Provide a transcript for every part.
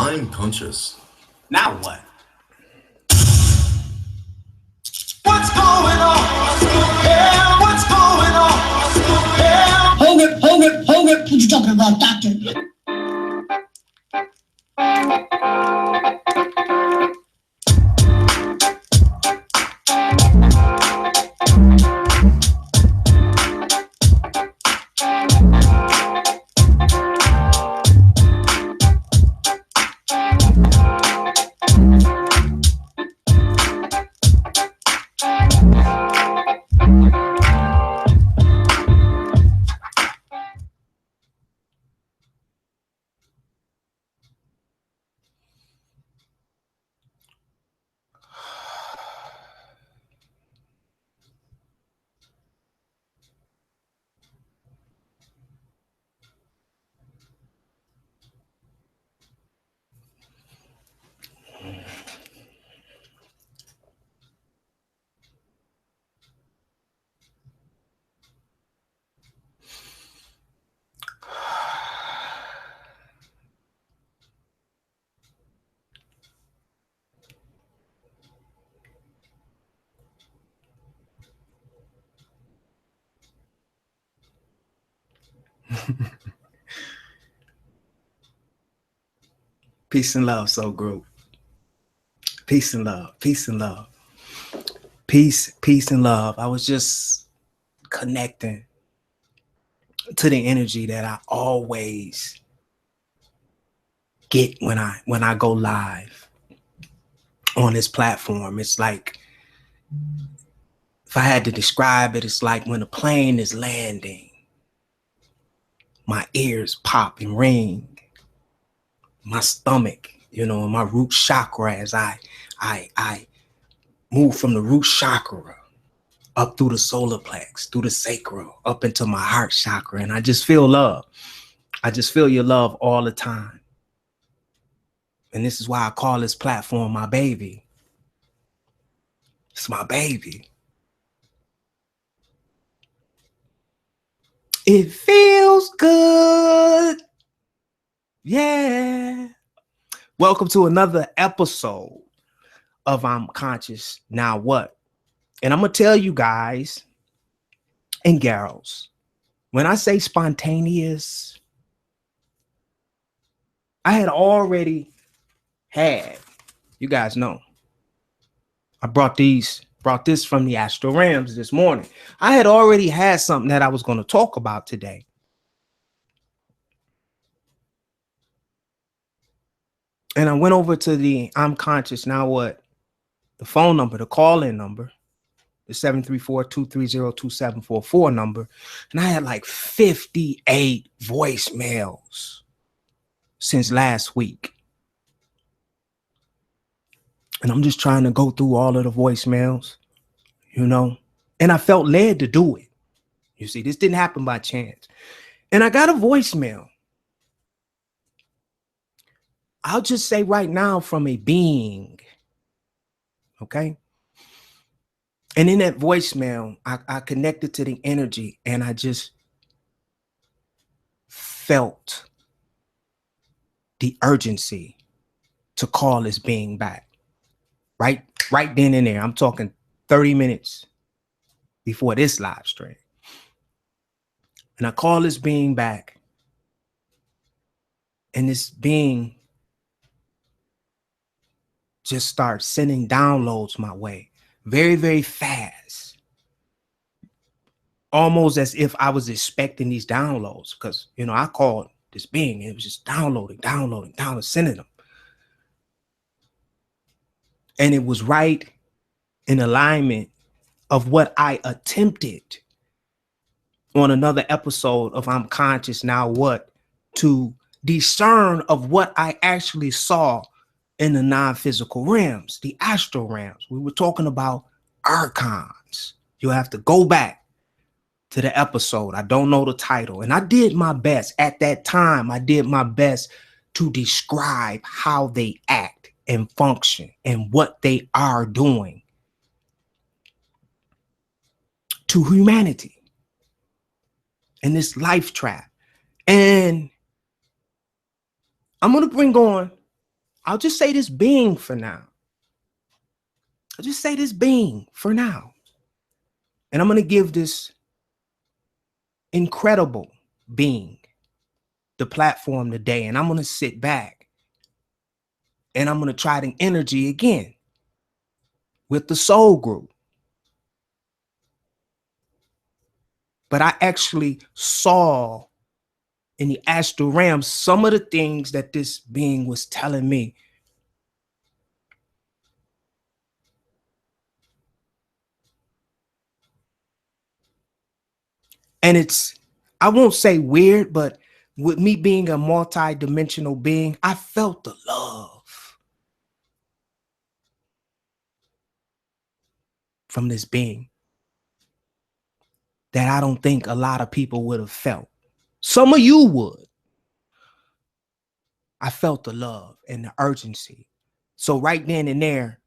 I'm conscious. Now what? What's going on? Yeah, what's going on? Yeah. Hold it. What you talking about, doctor? Peace and love, soul group. Peace and love. Peace and love. Peace and love. I was just connecting to the energy that I always get when I go live on this platform. It's like, if I had to describe it, it's like when a plane is landing, my ears pop and ring. My stomach, my root chakra, as I move from the root chakra up through the solar plex, through the sacral, up into my heart chakra. And I just feel love. I just feel your love all the time. And this is why I call this platform my baby. It's my baby. It feels good. Yeah. Welcome to another episode of I'm Conscious Now What? And I'm going to tell you guys and girls, when I say spontaneous, I had already had, you guys know, I brought this from the astral realms this morning. I had already had something that I was going to talk about today. And I went over to the I'm Conscious Now What? The phone number, the call-in number, the 734-230-2744 number. And I had like 58 voicemails since last week. And I'm just trying to go through all of the voicemails, and I felt led to do it. You see, this didn't happen by chance. And I got a voicemail. I'll just say right now, from a being, okay? And in that voicemail, I connected to the energy, and I just felt the urgency to call this being back. Right then and there. I'm talking 30 minutes before this live stream. And I call this being back, and this being just start sending downloads my way very, very fast. Almost as if I was expecting these downloads, because, I called this being and it was just downloading, sending them. And it was right in alignment of what I attempted on another episode of I'm Conscious Now What? To discern of what I actually saw in the non-physical realms, the astral realms. We were talking about archons. You have to go back to the episode. I don't know the title. And I did my best at that time. I did my best to describe how they act and function and what they are doing to humanity in this life trap. And I'm going to bring on I'll just say this being for now. I'll just say this being for now. And I'm going to give this incredible being the platform today. And I'm going to sit back and I'm going to try the energy again with the soul group. But I actually saw in the astral realm some of the things that this being was telling me. And it's, I won't say weird, but with me being a multi-dimensional being, I felt the love from this being that I don't think a lot of people would have felt. Some of you would. I felt the love and the urgency. So right then and there,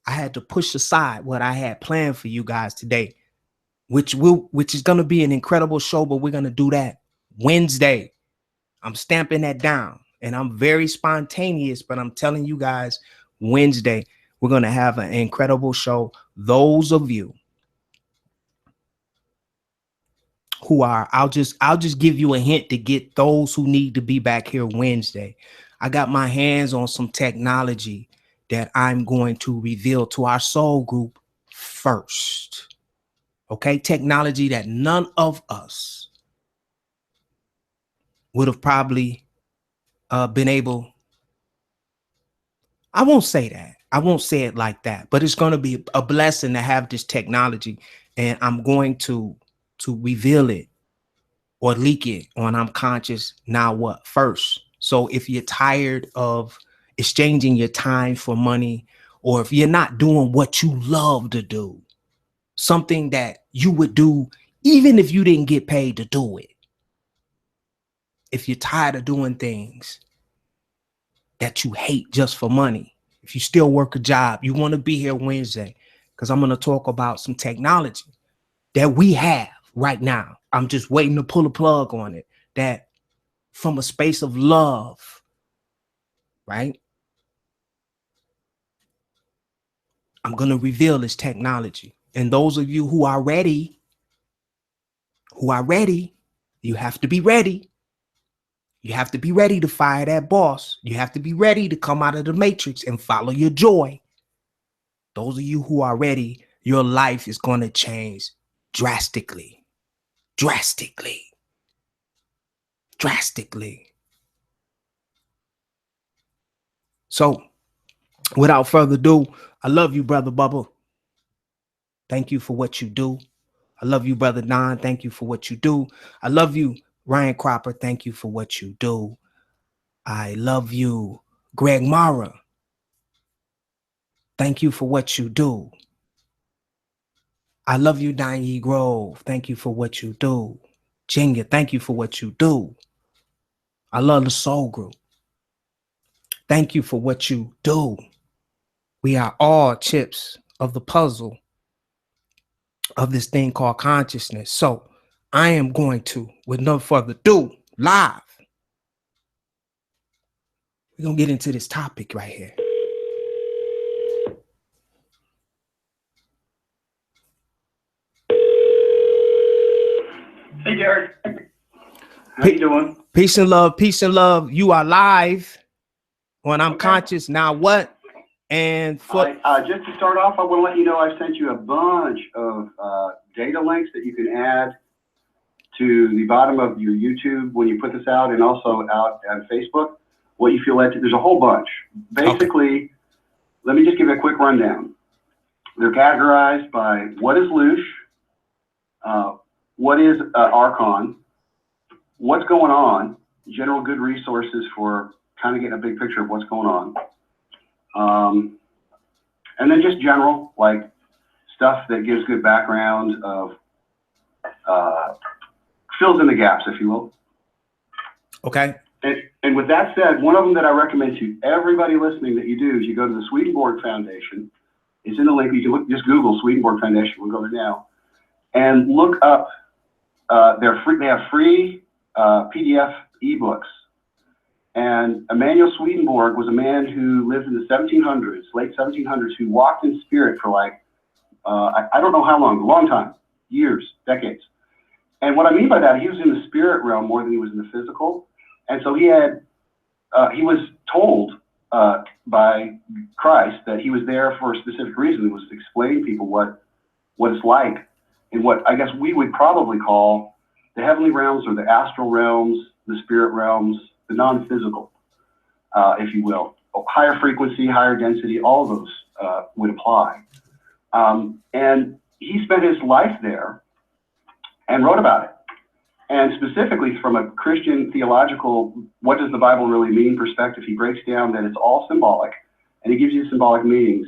I had to push aside what I had planned for you guys today, which is going to be an incredible show, but we're going to do that Wednesday. I'm stamping that down, and I'm very spontaneous, but I'm telling you guys, Wednesday, we're going to have an incredible show. Those of you who are, I'll just give you a hint to get those who need to be back here Wednesday. I got my hands on some technology that I'm going to reveal to our soul group first. Okay, technology that none of us would have probably been able. I won't say that. I won't say it like that, but it's going to be a blessing to have this technology, and I'm going to reveal it or leak it on I'm Conscious Now What first. So if you're tired of exchanging your time for money, or if you're not doing what you love to do, something that you would do even if you didn't get paid to do it. If you're tired of doing things that you hate just for money, if you still work a job, you want to be here Wednesday, because I'm going to talk about some technology that we have right now. I'm just waiting to pull a plug on it, that from a space of love, right? I'm going to reveal this technology. And those of you who are ready, you have to be ready. You have to be ready to fire that boss. You have to be ready to come out of the matrix and follow your joy. Those of you who are ready, your life is going to change drastically. Drastically. So, without further ado, I love you, Brother Bubba. Thank you for what you do. I love you, Brother Don. Thank you for what you do. I love you, Ryan Cropper. Thank you for what you do. I love you, Greg Mara. Thank you for what you do. I love you, Diane Grove. Thank you for what you do. Jenga, thank you for what you do. I love the Soul Group. Thank you for what you do. We are all chips of the puzzle of this thing called consciousness. So I am going to, with no further ado, live. We're going to get into this topic right here. Hey, Derek. How you doing? Peace and love. Peace and love. You are live on I'm Conscious Now What? And for just to start off, I want to let you know I sent you a bunch of data links that you can add to the bottom of your YouTube when you put this out, and also out on Facebook. What you feel led to, there's a whole bunch. Basically, Let me just give you a quick rundown. They're categorized by what is Loosh, what is Archon, what's going on, general good resources for kind of getting a big picture of what's going on. And then just general, like stuff that gives good background of, fills in the gaps, if you will. Okay. And with that said, one of them that I recommend to everybody listening that you do is you go to the Swedenborg Foundation. It's in the link. You can look, just Google Swedenborg Foundation. We'll go there now and look up. They're free. They have free PDF ebooks And Emanuel Swedenborg was a man who lived in the 1700s, late 1700s, who walked in spirit for like, I don't know how long, a long time, years, decades. And what I mean by that, he was in the spirit realm more than he was in the physical. And so he was told by Christ that he was there for a specific reason. It was to explain to people what it's like in what I guess we would probably call the heavenly realms or the astral realms, the spirit realms, the non-physical, if you will. Higher frequency, higher density, all of those would apply. And he spent his life there and wrote about it. And specifically from a Christian theological, what does the Bible really mean perspective, he breaks down that it's all symbolic, and he gives you symbolic meanings.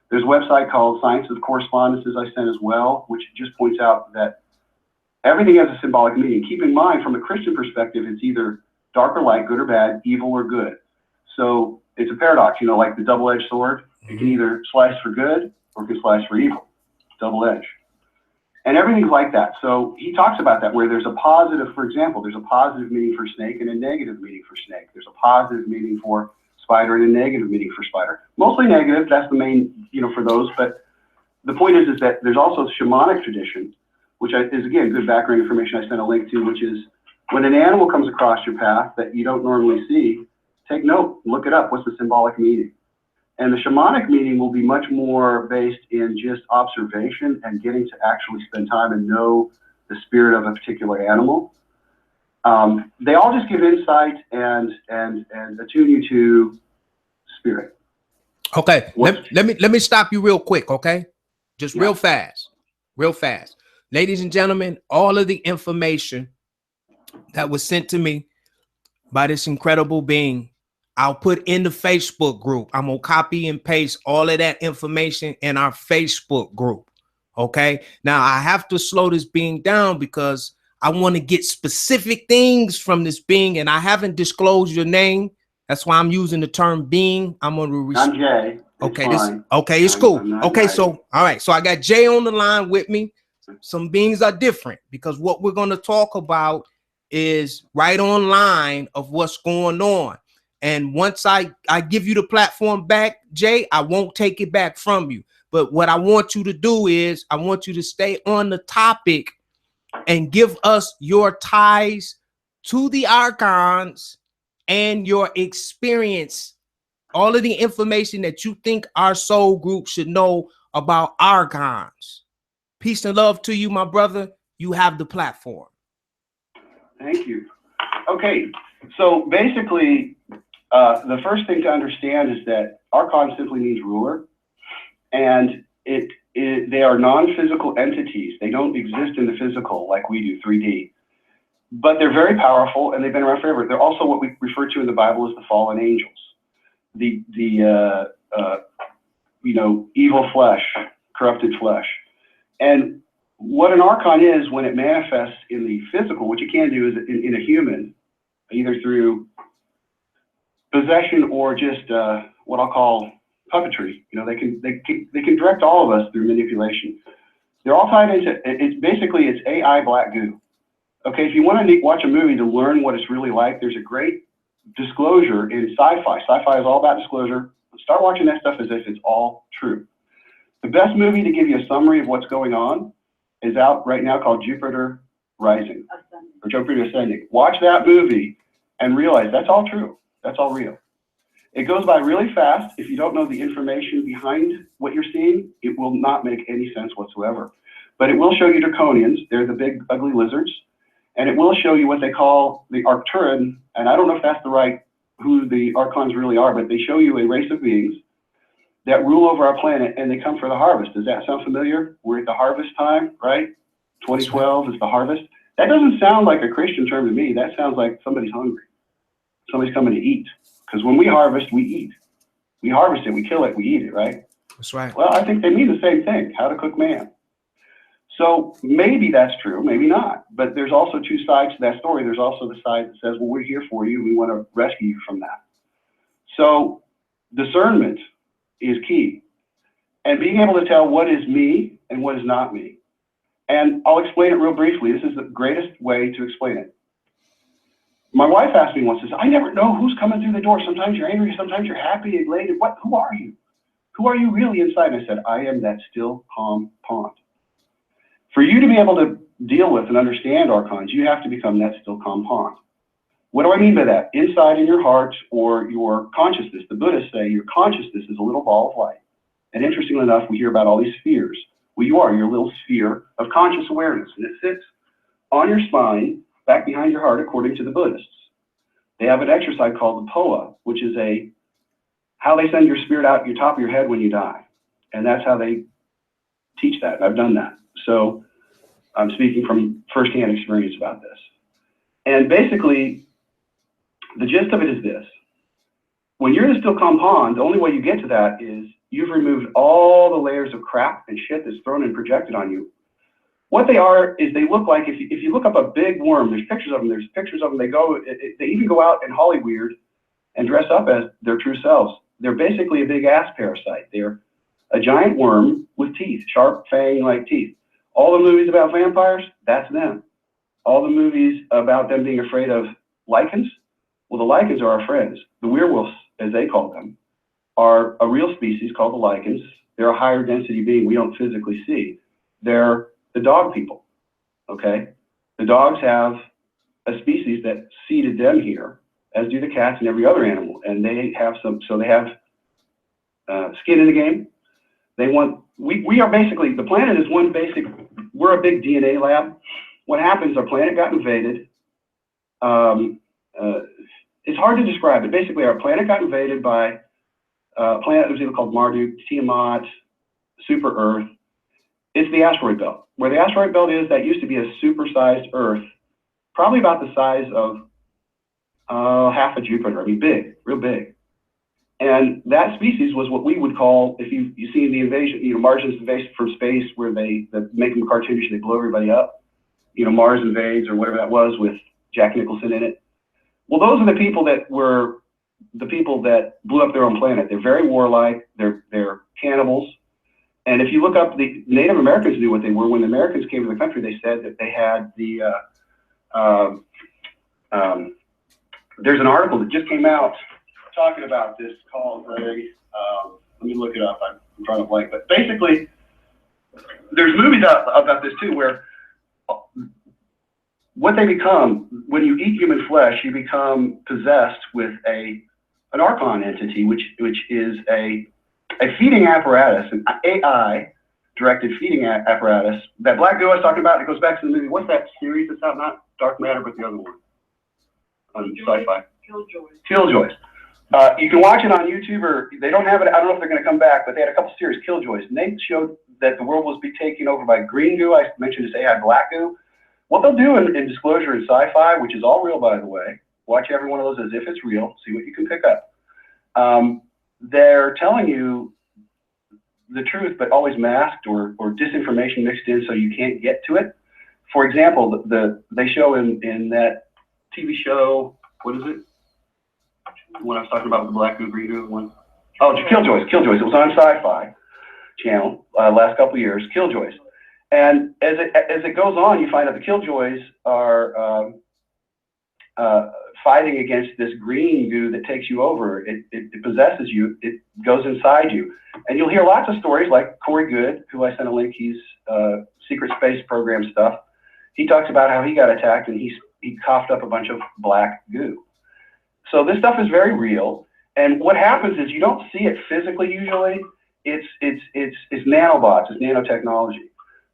There's a website called Science of Correspondences I sent as well, which just points out that everything has a symbolic meaning. Keep in mind, from a Christian perspective, it's either dark or light, good or bad, evil or good. So it's a paradox, you know, like the double-edged sword. It can either slice for good or it can slice for evil. Double-edged. And everything's like that. So he talks about that, where there's a positive, for example, there's a positive meaning for snake and a negative meaning for snake. There's a positive meaning for spider and a negative meaning for spider. Mostly negative, that's the main, you know, for those. But the point is that there's also shamanic tradition, which is, again, good background information I sent a link to, which is when an animal comes across your path that you don't normally see, take note, look it up. What's the symbolic meaning? And the shamanic meaning will be much more based in just observation and getting to actually spend time and know the spirit of a particular animal. They all just give insight and attune you to spirit. Okay, let me stop you real quick, okay? Just real fast. Ladies and gentlemen, all of the information that was sent to me by this incredible being, I'll put in the Facebook group. I'm going to copy and paste all of that information in our Facebook group. Okay. Now I have to slow this being down because I want to get specific things from this being, and I haven't disclosed your name. That's why I'm using the term being. I'm going to. I'm Jay. Okay. It's cool. Okay. So, all right. So I got Jay on the line with me. Some beings are different because what we're going to talk about is right on line of what's going on. And once I give you the platform back, Jay, I won't take it back from you. But what I want you to do is I want you to stay on the topic and give us your ties to the Archons and your experience, all of the information that you think our soul group should know about Archons. Peace and love to you, my brother. You have the platform. Thank you. Okay, so basically, the first thing to understand is that Archon simply means ruler, and they are non-physical entities. They don't exist in the physical like we do, 3D, but they're very powerful and they've been around forever. They're also what we refer to in the Bible as the fallen angels, the evil flesh, corrupted flesh. And what an Archon is when it manifests in the physical, what you can do is in a human, either through possession or just what I'll call puppetry. You know, they can direct all of us through manipulation. They're all tied into it's AI black goo. Okay, if you want to watch a movie to learn what it's really like, there's a great disclosure in sci-fi. Sci-fi is all about disclosure. Start watching that stuff as if it's all true. The best movie to give you a summary of what's going on is out right now called Jupiter Rising or Jupiter Ascending. Watch that movie and realize that's all true. That's all real. It goes by really fast. If you don't know the information behind what you're seeing, it will not make any sense whatsoever. But it will show you draconians. They're the big ugly lizards. And it will show you what they call the Arcturan. And I don't know if that's who the Archons really are, but they show you a race of beings that rule over our planet, and they come for the harvest. Does that sound familiar? We're at the harvest time, right? 2012 is the harvest. That doesn't sound like a Christian term to me. That sounds like somebody's hungry. Somebody's coming to eat. Because when we harvest, we eat. We harvest it, we kill it, we eat it, right? That's right. Well, I think they mean the same thing, how to cook man. So maybe that's true, maybe not. But there's also two sides to that story. There's also the side that says, well, we're here for you. We want to rescue you from that. So discernment is key. And being able to tell what is me and what is not me. And I'll explain it real briefly. This is the greatest way to explain it. My wife asked me once, says, I never know who's coming through the door. Sometimes you're angry, sometimes you're happy, elated. Who are you? Who are you really inside? And I said, I am that still, calm pond. For you to be able to deal with and understand archons, you have to become that still, calm pond. What do I mean by that? Inside in your heart or your consciousness, the Buddhists say your consciousness is a little ball of light. And interestingly enough, we hear about all these spheres. Well, you are your little sphere of conscious awareness, and it sits on your spine, back behind your heart, according to the Buddhists. They have an exercise called the POA, which is how they send your spirit out your top of your head when you die. And that's how they teach that. I've done that. So I'm speaking from firsthand experience about this. And basically, the gist of it is this. When you're the still calm pond, the only way you get to that is you've removed all the layers of crap and shit that's thrown and projected on you. What they are is they look like, if you look up a big worm, there's pictures of them, they even go out and Hollywood and dress up as their true selves. They're basically a big ass parasite. They're a giant worm with teeth, sharp fang-like teeth. All the movies about vampires, that's them. All the movies about them being afraid of lichens, well, the lichens are our friends. The werewolves, as they call them, are a real species called the lichens. They're a higher density being we don't physically see. They're the dog people, okay? The dogs have a species that seeded them here, as do the cats and every other animal. And they have they have skin in the game. We are basically, the planet is we're a big DNA lab. What happens, our planet got invaded. It's hard to describe it. Basically, our planet got invaded by a planet that was either called Marduk, Tiamat, Super Earth. It's the asteroid belt. Where the asteroid belt is, that used to be a supersized Earth, probably about the size of half of Jupiter. I mean, big, real big. And that species was what we would call, if you see the invasion, Martians invade from space, where they make them cartoonish, they blow everybody up. Mars Invades or whatever that was with Jack Nicholson in it. Well, those are the people that blew up their own planet. They're very warlike. They're cannibals. And if you look up, the Native Americans knew what they were. When the Americans came to the country, they said that they had there's an article that just came out talking about this called, let me look it up. I'm trying to blank. But basically, there's movies about this too, where what they become, when you eat human flesh, you become possessed with an Archon entity, which is a feeding apparatus, an AI-directed feeding apparatus. That black goo I was talking about, it goes back to the movie. What's that series that's out? Not Dark Matter, but the other one on Sci-Fi. Killjoys. You can watch it on YouTube, or they don't have it. I don't know if they're going to come back, but they had a couple series, Killjoys, and they showed that the world was being taken over by green goo. I mentioned this AI black goo. What they'll do in Disclosure and Sci-Fi, which is all real, by the way, watch every one of those as if it's real, see what you can pick up. They're telling you the truth, but always masked or disinformation mixed in so you can't get to it. For example, they show in that TV show, what is it? What I was talking about with the black goo, green goo one. Oh, Killjoys. It was on Sci-Fi Channel last couple of years. Killjoys. And as it goes on, you find out the Killjoys are fighting against this green goo that takes you over. It possesses you. It goes inside you. And you'll hear lots of stories like Corey Good, who I sent a link. He's secret space program stuff. He talks about how he got attacked and he coughed up a bunch of black goo. So this stuff is very real. And what happens is you don't see it physically usually. It's nanobots, it's nanotechnology.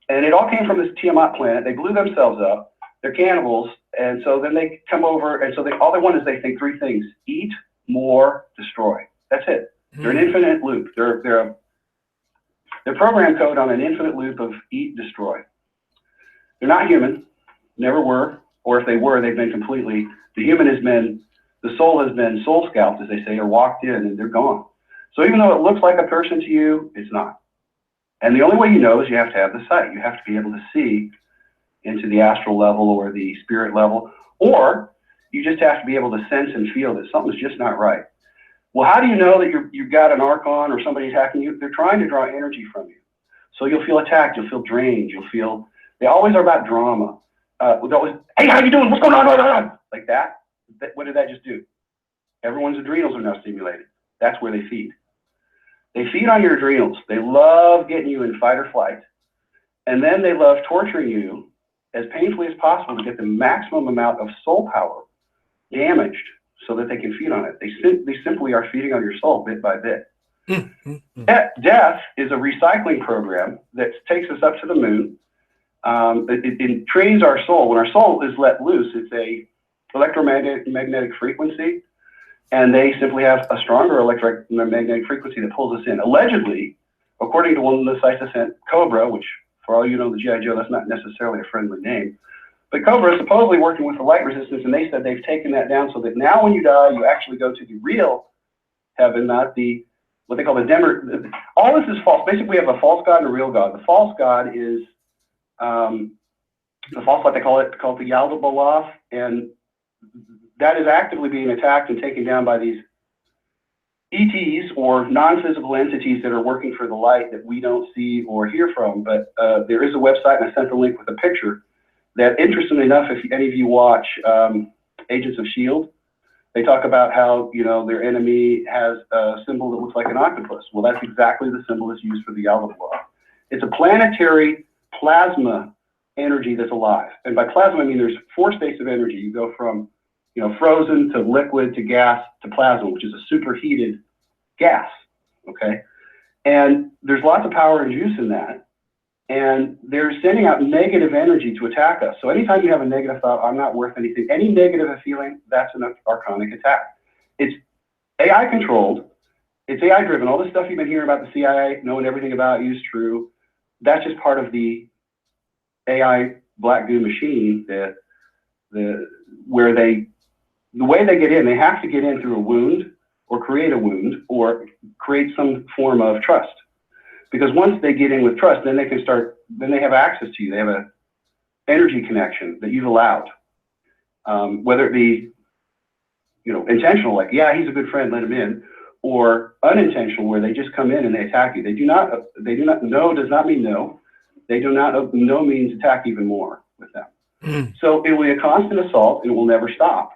And it all came from this Tiamat planet. They blew themselves up. They're cannibals. And so then they come over, and so all they want is they think three things: eat, more, destroy. That's it. They're an infinite loop. They're program code on an infinite loop of eat, destroy. They're not human, never were, or if they were, they've been completely, the soul has been soul scalped, as they say, or walked in, and they're gone. So even though it looks like a person to you, it's not. And the only way you know is you have to have the sight. You have to be able to see into the astral level or the spirit level, or you just have to be able to sense and feel that something's just not right. Well, how do you know that you've got an Archon or somebody attacking you? They're trying to draw energy from you. So you'll feel attacked, you'll feel drained, they always are about drama. With always, hey, how you doing? What's going on? Like that. what did that just do? Everyone's adrenals are now stimulated. That's where they feed. They feed on your adrenals. They love getting you in fight or flight. And then they love torturing you as painfully as possible to get the maximum amount of soul power damaged so that they can feed on it. They simply are feeding on your soul bit by bit. Death is a recycling program that takes us up to the moon. It trains our soul. When our soul is let loose, it's a electromagnetic frequency, and they simply have a stronger electromagnetic frequency that pulls us in. Allegedly, according to one of the sites I sent, Cobra, which for all you know, the G.I. Joe, that's not necessarily a friendly name, but Cobra is supposedly working with the light resistance, and they said they've taken that down so that now when you die, you actually go to the real heaven, not the what they call the Demer. All this is false. Basically, we have a false God and a real God. The false God is the false, what they call it, called the Yaldabaoth, and that is actively being attacked and taken down by these ETs or non-physical entities that are working for the light that we don't see or hear from. But there is a website, and I sent the link with a picture that, interestingly enough, if any of you watch Agents of S.H.I.E.L.D., they talk about how, you know, their enemy has a symbol that looks like an octopus. Well, that's exactly the symbol that's used for the Yaldabaoth. It's a planetary plasma energy that's alive. And by plasma, I mean there's 4 states of energy. You go from, you know, frozen to liquid to gas to plasma, which is a superheated gas, okay? And there's lots of power and juice in that. And they're sending out negative energy to attack us. So anytime you have a negative thought, I'm not worth anything, any negative feeling, that's an archonic attack. It's AI controlled. It's AI driven. All this stuff you've been hearing about the CIA, knowing everything about you is true. That's just part of the AI black goo machine that the way they get in, they have to get in through a wound or create a wound or create some form of trust. Because once they get in with trust, then they can start, then they have access to you. They have a energy connection that you've allowed. Whether it be, you know, intentional, like, yeah, he's a good friend, let him in, or unintentional, where they just come in and they attack you. They do not know does not mean no. They do not, no means attack even more with them. So it will be a constant assault and it will never stop.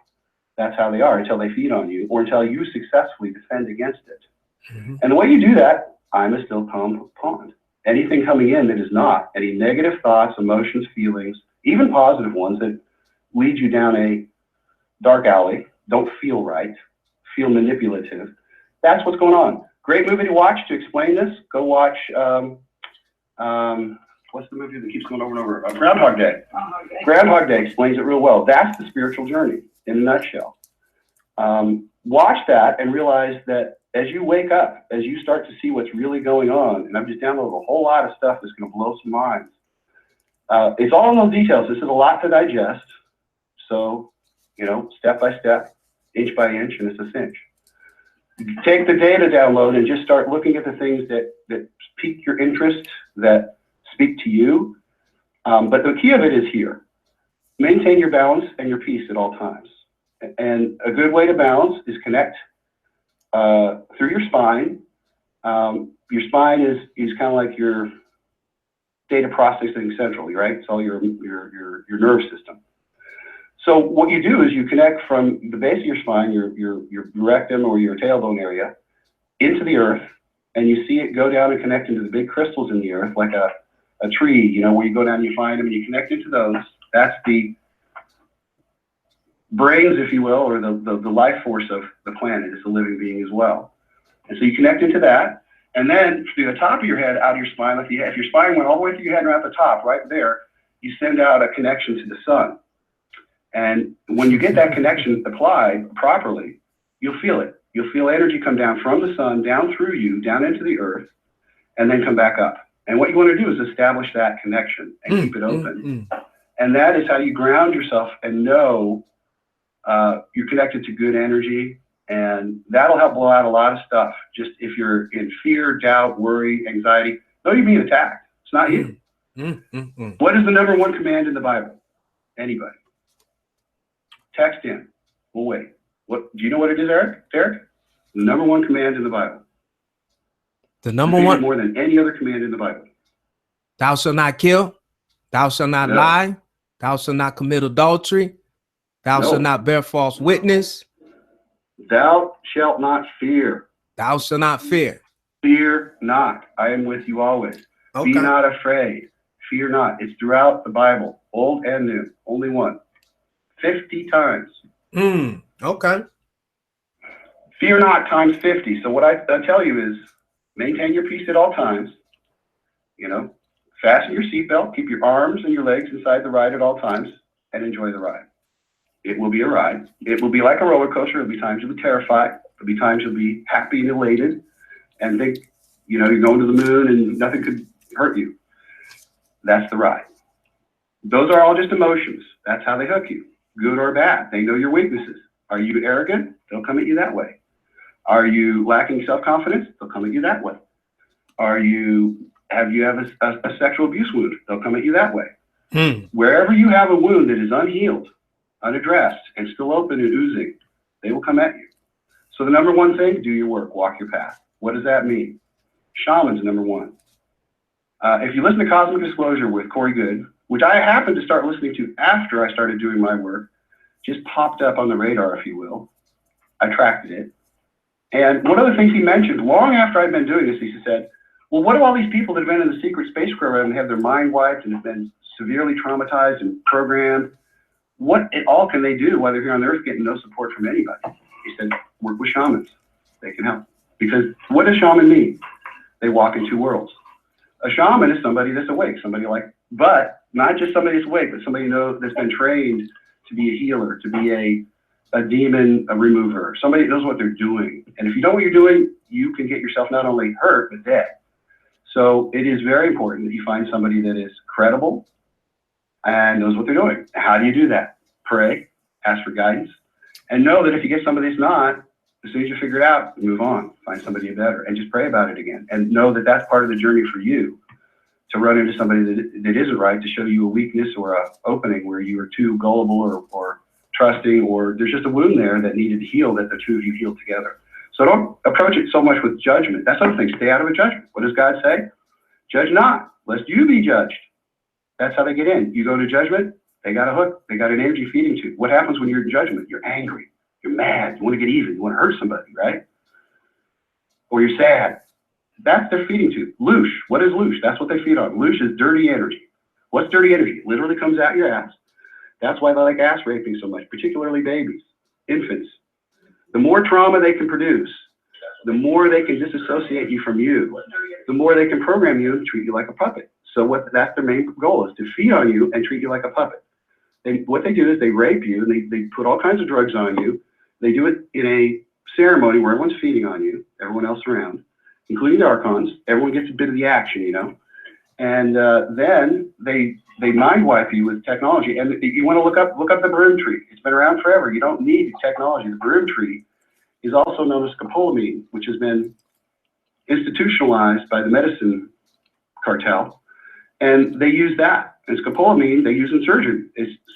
That's how they are until they feed on you or until you successfully defend against it. And the way you do that, I'm a still calm pond. Anything coming in that is not, any negative thoughts, emotions, feelings, even positive ones that lead you down a dark alley, don't feel right, feel manipulative, that's what's going on. Great movie to watch to explain this. Go watch, what's the movie that keeps going over and over? Groundhog Day. Groundhog Day explains it real well. That's the spiritual journey in a nutshell. Watch that and realize that as you wake up, as you start to see what's really going on, and I've just downloaded a whole lot of stuff that's going to blow some minds. It's all in those details. This is a lot to digest. So, you know, step by step, inch by inch, and it's a cinch. Take the data download and just start looking at the things that pique your interest, that speak to you. But the key of it is here. Maintain your balance and your peace at all times. And a good way to balance is connect through your spine. Your spine is kind of like your data processing central, right? It's all your nerve system. So what you do is you connect from the base of your spine, your rectum or your tailbone area, into the earth, and you see it go down and connect into the big crystals in the earth, like a tree, you know, where you go down and you find them and you connect into those. That's the brains, if you will, or the life force of the planet. It's a living being as well. And so you connect into that, and then through the top of your head, out of your spine, like if your spine went all the way through your head and right at the top, right there, you send out a connection to the sun. And when you get that connection applied properly, you'll feel it. You'll feel energy come down from the sun, down through you, down into the earth, and then come back up. And what you want to do is establish that connection and keep it open. And that is how you ground yourself and know you're connected to good energy, and that'll help blow out a lot of stuff. Just if you're in fear, doubt, worry, anxiety, know you're being attacked. It's not you. What is the #1 command in the Bible? Anybody? Text in. We'll wait. What do you know what it is, Eric? Derek? The #1 command in the Bible. The #1 more than any other command in the Bible. Thou shalt not kill. Thou shalt not lie. Thou shalt not commit adultery. Thou No. shalt not bear false witness. Thou shalt not fear. Thou shalt not fear. Fear not. I am with you always. Okay. Be not afraid. Fear not. It's throughout the Bible, Old and New. Only one. 50 times. Okay. Fear not times 50. So what I tell you is maintain your peace at all times. You know, fasten your seatbelt, keep your arms and your legs inside the ride at all times, and enjoy the ride. It will be a ride. It will be like a roller coaster. There'll be times you'll be terrified. There'll be times you'll be happy and elated and think, you know, you're going to the moon and nothing could hurt you. That's the ride. Those are all just emotions. That's how they hook you, good or bad. They know your weaknesses. Are you arrogant? They'll come at you that way. Are you lacking self-confidence? They'll come at you that way. Have you a sexual abuse wound? They'll come at you that way. Wherever you have a wound that is unhealed, unaddressed, and still open and oozing, they will come at you. So the number one thing, do your work, walk your path. What does that mean? Shaman's number one. If you listen to Cosmic Disclosure with Corey Good, which I happened to start listening to after I started doing my work, just popped up on the radar, if you will. I tracked it. And one of the things he mentioned, long after I'd been doing this, he said, well, what do all these people that have been in the secret space program and have their mind wiped and have been severely traumatized and programmed, what all can they do while they're here on Earth getting no support from anybody? He said, work with shamans. They can help. Because what does shaman mean? They walk in two worlds. A shaman is somebody that's awake, but not just somebody that's awake, but somebody that's been trained to be a healer, to be a demon remover, somebody that knows what they're doing. And if you know what you're doing, you can get yourself not only hurt, but dead. So it is very important that you find somebody that is credible and knows what they're doing. How do you do that? Pray, ask for guidance, and know that if you get somebody that's not, as soon as you figure it out, move on, find somebody better, and just pray about it again. And know that that's part of the journey for you, to run into somebody that isn't right, to show you a weakness or a opening where you are too gullible or trusting, or there's just a wound there that needed to heal, that the two of you healed together. So don't approach it so much with judgment. That's another thing. Stay out of a judgment. What does God say? Judge not, lest you be judged. That's how they get in. You go to judgment, they got a hook. They got an energy feeding tube. What happens when you're in judgment? You're angry. You're mad. You want to get even. You want to hurt somebody, right? Or you're sad. That's their feeding tube. Loosh. What is loosh? That's what they feed on. Loosh is dirty energy. What's dirty energy? It literally comes out your ass. That's why they like ass raping so much, particularly babies, infants. The more trauma they can produce, the more they can disassociate you from you, the more they can program you and treat you like a puppet. So that's their main goal, is to feed on you and treat you like a puppet. What they do is they rape you, and they put all kinds of drugs on you. They do it in a ceremony where everyone's feeding on you, everyone else around, including the Archons. Everyone gets a bit of the action, you know. And then they mind wipe you with technology. And you want to look up the broom tree. It's been around forever. You don't need technology. The broom tree is also known as scopolamine, which has been institutionalized by the medicine cartel. And they use that. And scopolamine they use in surgery.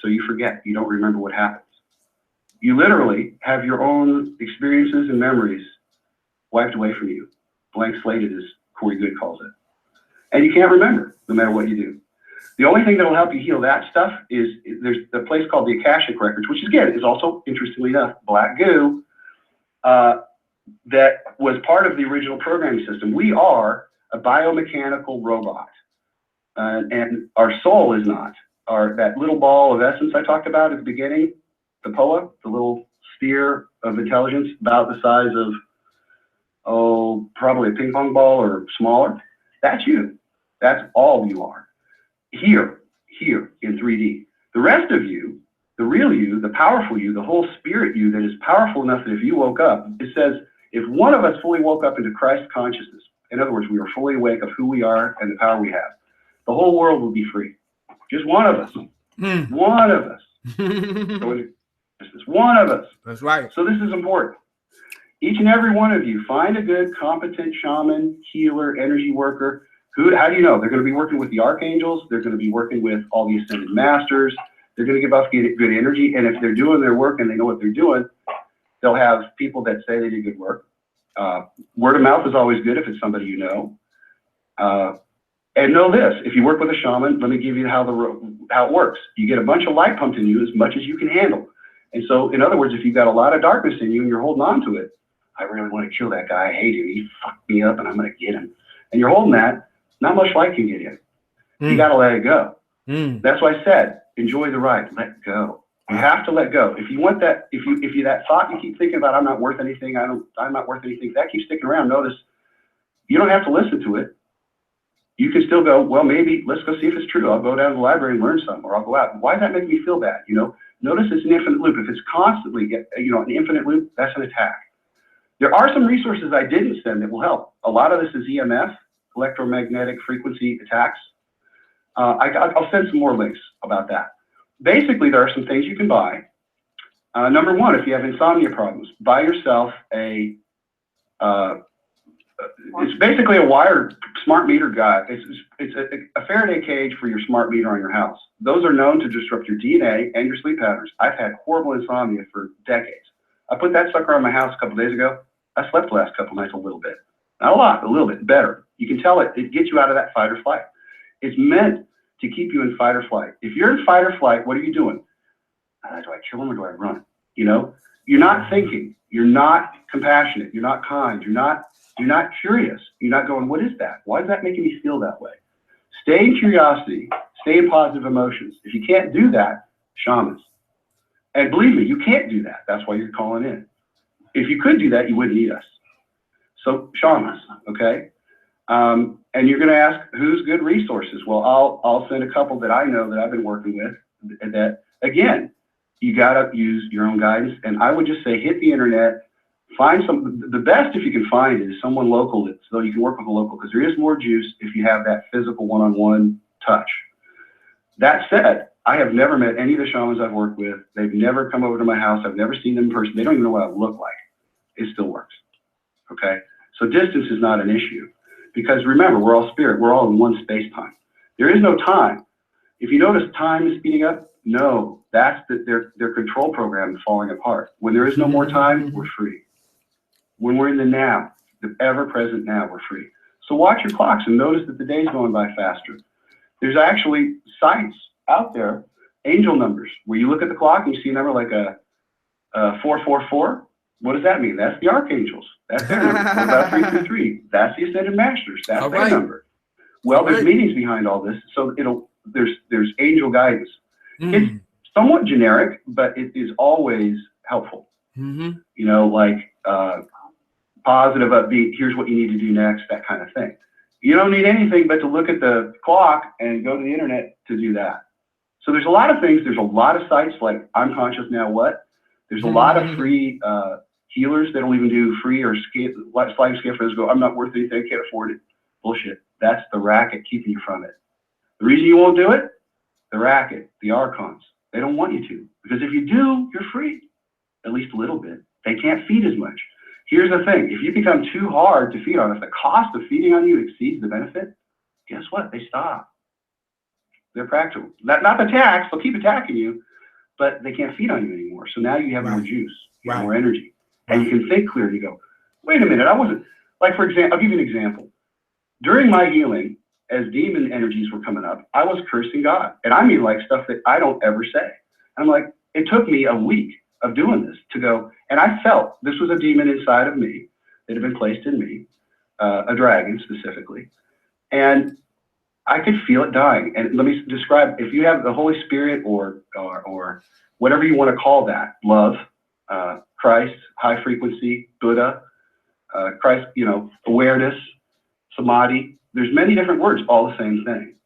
So you forget. You don't remember what happens. You literally have your own experiences and memories wiped away from you. Blank slated, as Corey Good calls it. And you can't remember, no matter what you do. The only thing that will help you heal that stuff is there's a place called the Akashic Records, which again is also, interestingly enough, black goo, that was part of the original programming system. We are a biomechanical robot, and our soul is not. That little ball of essence I talked about at the beginning, the POA, the little sphere of intelligence about the size of, probably a ping pong ball or smaller, that's you. That's all you are. Here in 3D. The rest of you, the real you, the powerful you, the whole spirit you that is powerful enough that if you woke up, it says, if one of us fully woke up into Christ consciousness, in other words, we are fully awake of who we are and the power we have, the whole world will be free. Just one of us. One of us. One of us. That's right. So this is important. Each and every one of you, find a good, competent shaman, healer, energy worker. How do you know? They're going to be working with the archangels. They're going to be working with all the ascended masters. They're going to give off good energy. And if they're doing their work and they know what they're doing, they'll have people that say they did good work. Word of mouth is always good if it's somebody you know. And know this, if you work with a shaman, let me give you how it works. You get a bunch of light pumped in you as much as you can handle. And so, in other words, if you've got a lot of darkness in you and you're holding on to it, I really want to kill that guy. I hate him. He fucked me up and I'm going to get him. And you're holding that, not much light can get in. You got to let it go. That's why I said, enjoy the ride. Let go. You have to let go. If you want that, if you that thought you keep thinking about, I'm not worth anything, I'm not worth anything, if that keeps sticking around, notice you don't have to listen to it. You can still go, well, maybe let's go see if it's true. I'll go down to the library and learn something, or I'll go out. Why does that make me feel bad? Notice it's an infinite loop. If it's constantly, an infinite loop, that's an attack. There are some resources I didn't send that will help. A lot of this is EMF, electromagnetic frequency attacks. I'll send some more links about that. Basically, there are some things you can buy. Number one, if you have insomnia problems, buy yourself it's basically a wired smart meter guide. It's a Faraday cage for your smart meter on your house. Those are known to disrupt your DNA and your sleep patterns. I've had horrible insomnia for decades. I put that sucker on my house a couple days ago. I slept the last couple nights a little bit. Not a lot, a little bit better. You can tell it gets you out of that fight or flight. It's meant to keep you in fight or flight. If you're in fight or flight, what are you doing? Do I kill him or do I run? You're not thinking. You're not compassionate. You're not kind. You're not curious. You're not going, what is that? Why is that making me feel that way? Stay in curiosity. Stay in positive emotions. If you can't do that, shamans. And believe me, you can't do that. That's why you're calling in. If you could do that, you wouldn't need us. So shamans, okay? And you're going to ask, who's good resources? Well, I'll send a couple that I know that I've been working with. That again, you got to use your own guidance. And I would just say, hit the internet, find some. The best if you can find is someone local, so you can work with a local, because there is more juice if you have that physical one-on-one touch. That said, I have never met any of the shamans I've worked with. They've never come over to my house. I've never seen them in person. They don't even know what I look like. It still works. Okay? So distance is not an issue. Because remember, we're all spirit. We're all in one space-time. There is no time. If you notice time is speeding up, no. That's their control program is falling apart. When there is no more time, we're free. When we're in the now, the ever-present now, we're free. So watch your clocks and notice that the day's going by faster. There's actually sites out there, angel numbers, where you look at the clock and you see a number like a 444. What does that mean? That's the archangels. That's their number. What about 333? That's the ascended masters. That's all their right. Number. Well, there's meanings behind all this. So there's angel guidance. It's somewhat generic, but it is always helpful. Like positive, upbeat, here's what you need to do next, that kind of thing. You don't need anything but to look at the clock and go to the internet to do that. So there's a lot of things. There's a lot of sites like I'm Conscious Now What. There's a lot of free healers that don't even do free or sliding scale for those go, I'm not worth anything, I can't afford it. Bullshit. That's the racket keeping you from it. The reason you won't do it, the racket, the Archons, they don't want you to. Because if you do, you're free. At least a little bit. They can't feed as much. Here's the thing. If you become too hard to feed on, if the cost of feeding on you exceeds the benefit, guess what? They stop. They're practical. Not the tax. They'll keep attacking you, but they can't feed on you anymore. So now you have more juice, you have more energy. And you can think clearly. You go, wait a minute, I wasn't, like for example, I'll give you an example. During my healing, as demon energies were coming up, I was cursing God. And I mean like stuff that I don't ever say. I'm like, it took me a week of doing this to go, and I felt this was a demon inside of me that had been placed in me, a dragon specifically. And I could feel it dying. And let me describe, if you have the Holy Spirit or whatever you want to call that, love, Christ, high frequency, Buddha, Christ, awareness, samadhi, there's many different words, all the same thing.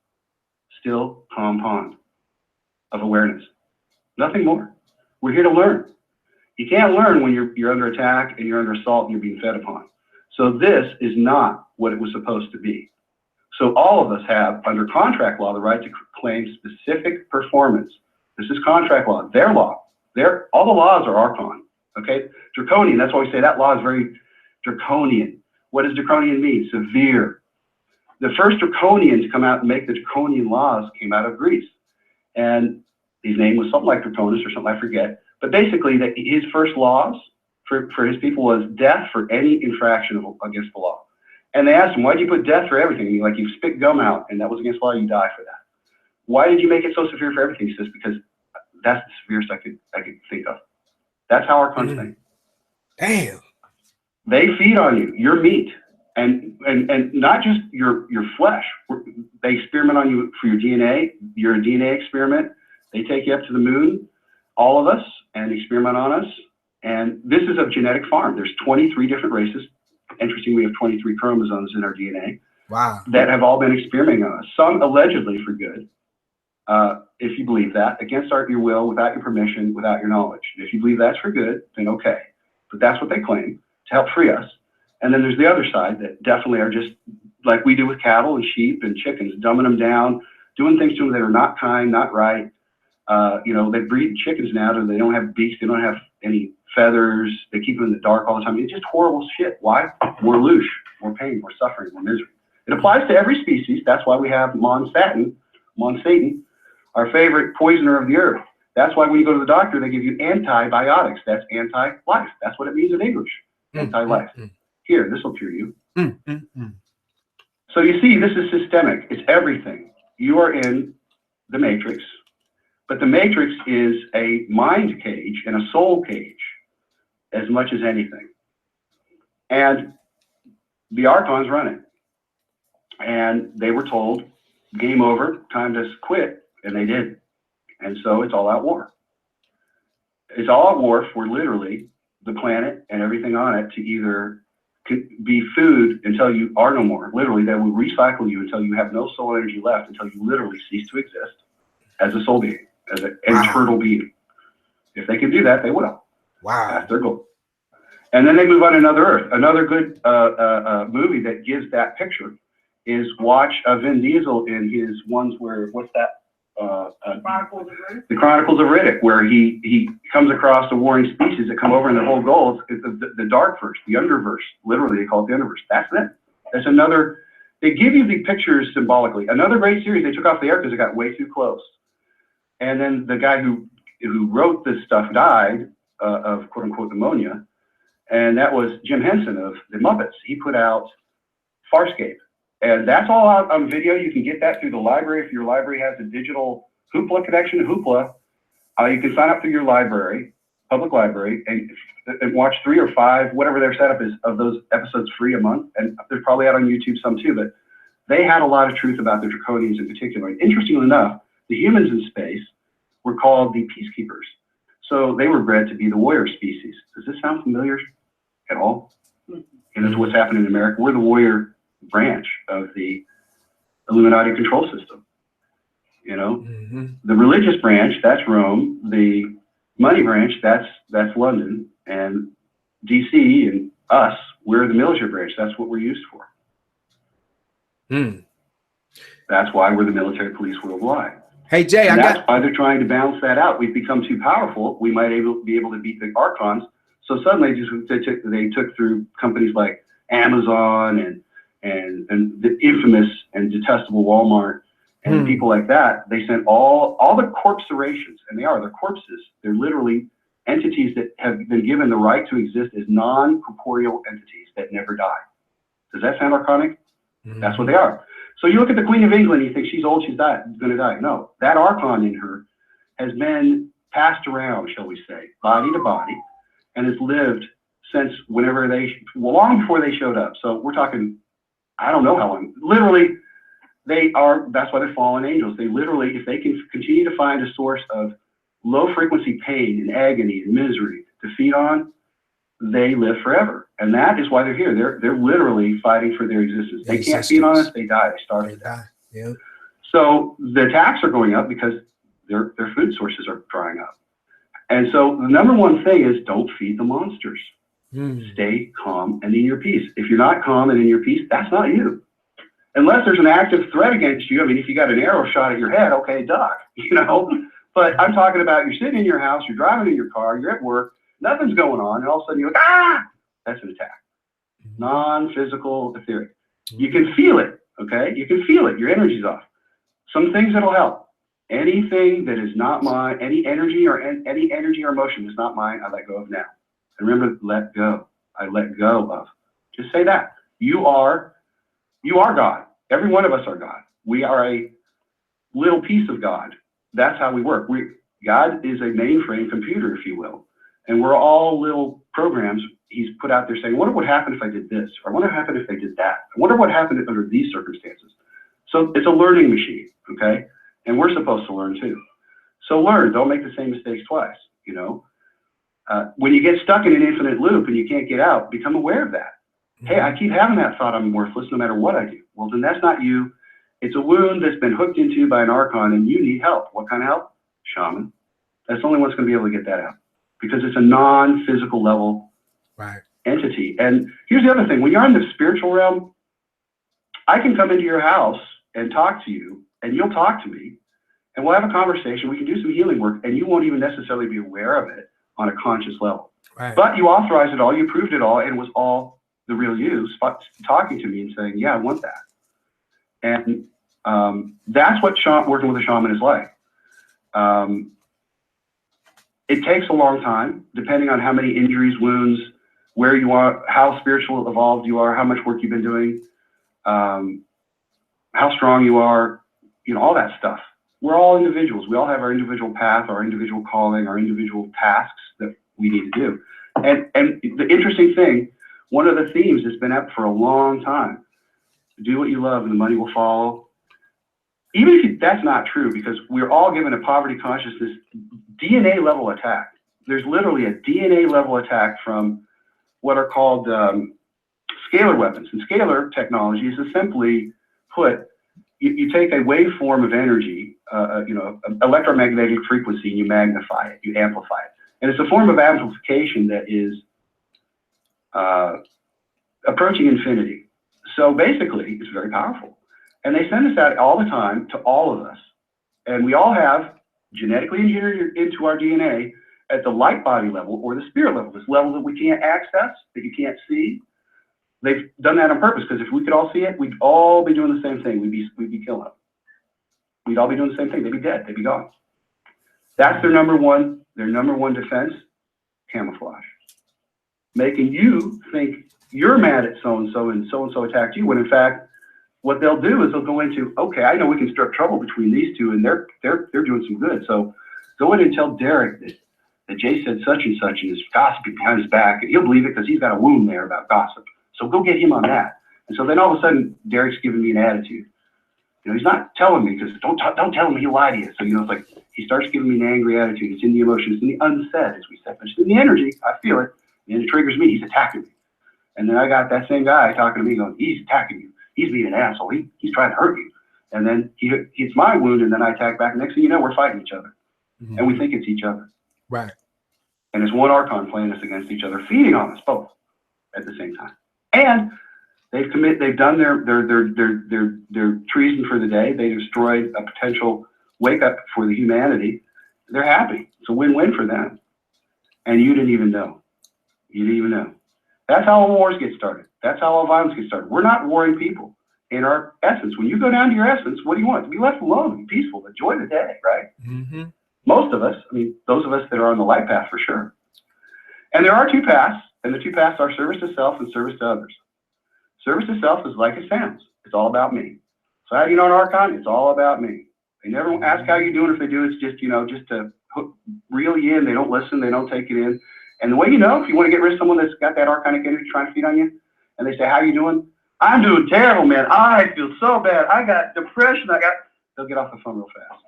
Still, calm pond of awareness. Nothing more. We're here to learn. You can't learn when you're under attack and you're under assault and you're being fed upon. So this is not what it was supposed to be. So all of us have, under contract law, the right to claim specific performance. This is contract law, their law. All the laws are Archon, okay? Draconian, that's why we say that law is very draconian. What does draconian mean? Severe. The first draconians to come out and make the draconian laws came out of Greece. And his name was something like Draconis or something, I forget. But basically, his first laws for his people was death for any infraction against the law. And they asked him, why did you put death for everything? And like, you spit gum out, and that was against the law, you die for that. Why did you make it so severe for everything? He says, because that's the severest I could think of. That's how Archons think. Damn. They feed on you, your meat, and not just your flesh. They experiment on you for your DNA. You're a DNA experiment. They take you up to the moon, all of us, and experiment on us. And this is a genetic farm. There's 23 different races. Interesting, we have 23 chromosomes in our DNA. Wow. That have all been experimenting on us. Some allegedly for good, if you believe that, against your will, without your permission, without your knowledge. And if you believe that's for good, then okay. But that's what they claim, to help free us. And then there's the other side that definitely are just like we do with cattle and sheep and chickens, dumbing them down, doing things to them that are not kind, not right. You know, they breed chickens now, and they don't have beaks, they don't have any feathers, they keep them in the dark all the time. It's just horrible shit. Why? More loosh, more pain, more suffering, more misery. It applies to every species. That's why we have Satan, our favorite poisoner of the earth. That's why when you go to the doctor, they give you antibiotics. That's anti-life. That's what it means in English, anti-life. Here, this will cure you. So you see, this is systemic. It's everything. You are in the matrix, but the matrix is a mind cage and a soul cage as much as anything. And the Archons run it. And they were told, game over, time to quit, and they did. And so it's all out war. It's all out war for literally the planet and everything on it to either be food until you are no more. Literally, they will recycle you until you have no soul energy left, until you literally cease to exist as a soul being, as an eternal being. If they can do that, they will. Wow. That's their goal. And then they move on to another Earth. Another good movie that gives that picture is watch Vin Diesel in his ones where, what's that? The Chronicles of Riddick, where he comes across the warring species that come over, and their whole goal is the dark verse, the underverse. Literally, they call it the underverse. That's it. That's another. They give you the pictures symbolically. Another great series they took off the air because it got way too close. And then the guy who wrote this stuff died of quote unquote pneumonia, and that was Jim Henson of the Muppets. He put out Farscape. And that's all out on video. You can get that through the library. If your library has a digital Hoopla connection to Hoopla, you can sign up through your library, public library, and watch 3 or 5, whatever their setup is, of those episodes free a month. And they're probably out on YouTube some too, but they had a lot of truth about the Draconians in particular. And interestingly enough, the humans in space were called the peacekeepers. So they were bred to be the warrior species. Does this sound familiar at all? And that's what's happening in America. We're the warrior branch of the Illuminati control system. You know, the religious branch, that's Rome. The money branch, that's London. And DC and us, we're the military branch. That's what we're used for. That's why we're the military police worldwide. Hey Jay, that's why they're trying to balance that out. We've become too powerful. We might be able to beat the Archons. So suddenly they took through companies like Amazon and the infamous and detestable Walmart and people like that. They sent all the corporations, and they're corpses. They're literally entities that have been given the right to exist as non-corporeal entities that never die. Does that sound archonic? That's what they are. So you look at the Queen of England, you think she's old, she's going to die. No, that Archon in her has been passed around, shall we say, body to body, and has lived since whenever long before they showed up. So we're talking, I don't know how long. Literally, that's why they're fallen angels. They literally, if they can continue to find a source of low frequency pain and agony and misery to feed on, they live forever. And that is why they're here. They're literally fighting for their existence. They can't feed on us, they die, they starve to death. Yeah. So the attacks are going up because their food sources are drying up. And so the number one thing is don't feed the monsters. Stay calm and in your peace. If you're not calm and in your peace, that's not you. Unless there's an active threat against you. I mean, if you got an arrow shot at your head, okay, duck, you know. But I'm talking about you're sitting in your house, you're driving in your car, you're at work, nothing's going on, and all of a sudden you're like, ah! That's an attack. Non-physical, etheric. You can feel it, okay? You can feel it. Your energy's off. Some things that'll help. Anything that is not mine, any energy or emotion is not mine, I let go of now. And remember, let go. I let go of. Just say that. You are God. Every one of us are God. We are a little piece of God. That's how we work. God is a mainframe computer, if you will. And we're all little programs he's put out there saying, I wonder what happened if I did this, or I wonder what happened if I did that. I wonder what happened under these circumstances. So it's a learning machine, okay? And we're supposed to learn too. So learn, don't make the same mistakes twice, you know? When you get stuck in an infinite loop and you can't get out, become aware of that. Hey, I keep having that thought I'm worthless no matter what I do. Well, then that's not you. It's a wound that's been hooked into by an Archon and you need help. What kind of help? Shaman. That's the only one's going to be able to get that out because it's a non-physical level entity. And here's the other thing. When you're in the spiritual realm, I can come into your house and talk to you and you'll talk to me and we'll have a conversation. We can do some healing work and you won't even necessarily be aware of it on a conscious level. But you authorized it all, you proved it all, and it was all the real you talking to me and saying, yeah, I want that. And that's what working with a shaman is like. It takes a long time, depending on how many injuries, wounds, where you are, how spiritual evolved you are, how much work you've been doing, how strong you are, you know, all that stuff. We're all individuals. We all have our individual path, our individual calling, our individual tasks that we need to do. And the interesting thing, one of the themes that's been up for a long time, do what you love and the money will follow. Even if that's not true, because we're all given a poverty consciousness DNA level attack. There's literally a DNA level attack from what are called scalar weapons. And scalar technology is to simply put, you take a waveform of energy, you know, electromagnetic frequency, and you magnify it, you amplify it. And it's a form of amplification that is approaching infinity. So basically, it's very powerful. And they send us out all the time to all of us. And we all have genetically engineered into our DNA at the light body level or the spirit level, this level that we can't access, that you can't see. They've done that on purpose because if we could all see it, we'd all be doing the same thing. We'd be killing them. We'd all be doing the same thing. They'd be dead. They'd be gone. That's their number one defense, camouflage. Making you think you're mad at so-and-so and so-and-so attacked you, when in fact, what they'll do is they'll go into, okay, I know we can stir up trouble between these two and they're doing some good. So go in and tell Derek that Jay said such and such and is gossiping behind his back, and he'll believe it because he's got a wound there about gossip. So go get him on that. And so then all of a sudden, Derek's giving me an attitude. You know, he's not telling me because don't tell him he'll lie to you. So, you know, it's like he starts giving me an angry attitude. It's in the emotion. It's in the unsaid, as we said. But it's in the energy. I feel it. And it triggers me. He's attacking me. And then I got that same guy talking to me going, he's attacking you. He's being an asshole. He's trying to hurt you. And then he hits my wound, and then I attack back. Next thing you know, we're fighting each other. Mm-hmm. And we think it's each other. Right. And it's one Archon playing us against each other, feeding on us both at the same time. And they've done their treason for the day. They destroyed a potential wake up for the humanity. They're happy. It's a win-win for them. And you didn't even know. You didn't even know. That's how all wars get started. That's how all violence gets started. We're not warring people in our essence. When you go down to your essence, what do you want? To be left alone, be peaceful, enjoy the day, right? Mm-hmm. Most of us, I mean, those of us that are on the light path for sure. And there are two paths, and the two paths are service to self and service to others. Service to self is like it sounds. It's all about me. So how do you know an Archon? It's all about me. They never ask how you're doing. If they do, it's just, you know, just to reel you in. They don't listen. They don't take it in. And the way you know, if you want to get rid of someone that's got that archonic energy trying to feed on you, and they say, how you doing? I'm doing terrible, man. I feel so bad. I got depression. They'll get off the phone real fast.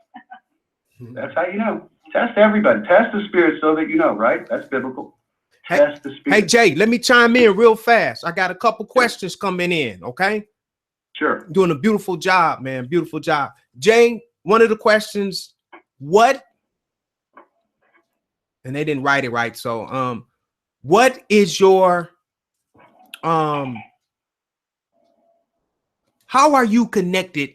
That's how you know. Test everybody. Test the spirit so that you know, right? That's biblical. Test the spirit. Hey, Jay, let me chime in real fast. I got a couple questions coming in, okay? Sure. Doing a beautiful job, man. Beautiful job. Jay, one of the questions, what? And they didn't write it right. So, what is your, how are you connected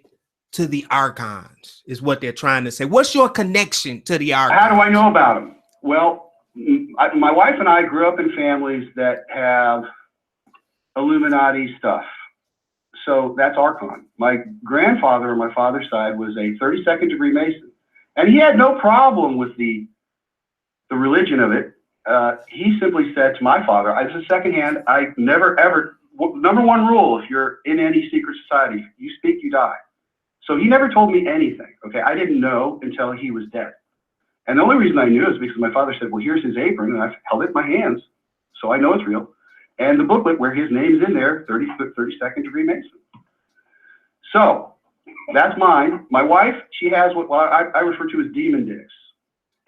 to the Archons is what they're trying to say. What's your connection to the Archons? How do I know about them? Well, my wife and I grew up in families that have Illuminati stuff. So that's Archon. My grandfather on my father's side was a 32nd degree Mason. And he had no problem with the religion of it. He simply said to my father, as a second hand, I never ever, number one rule, if you're in any secret society, you speak, you die. So he never told me anything. Okay. I didn't know until he was dead. And the only reason I knew is because my father said, well, here's his apron, and I held it in my hands, so I know it's real. And the booklet where his name's in there, 32nd degree Mason. So that's mine. My wife, she has what I refer to as demon dicks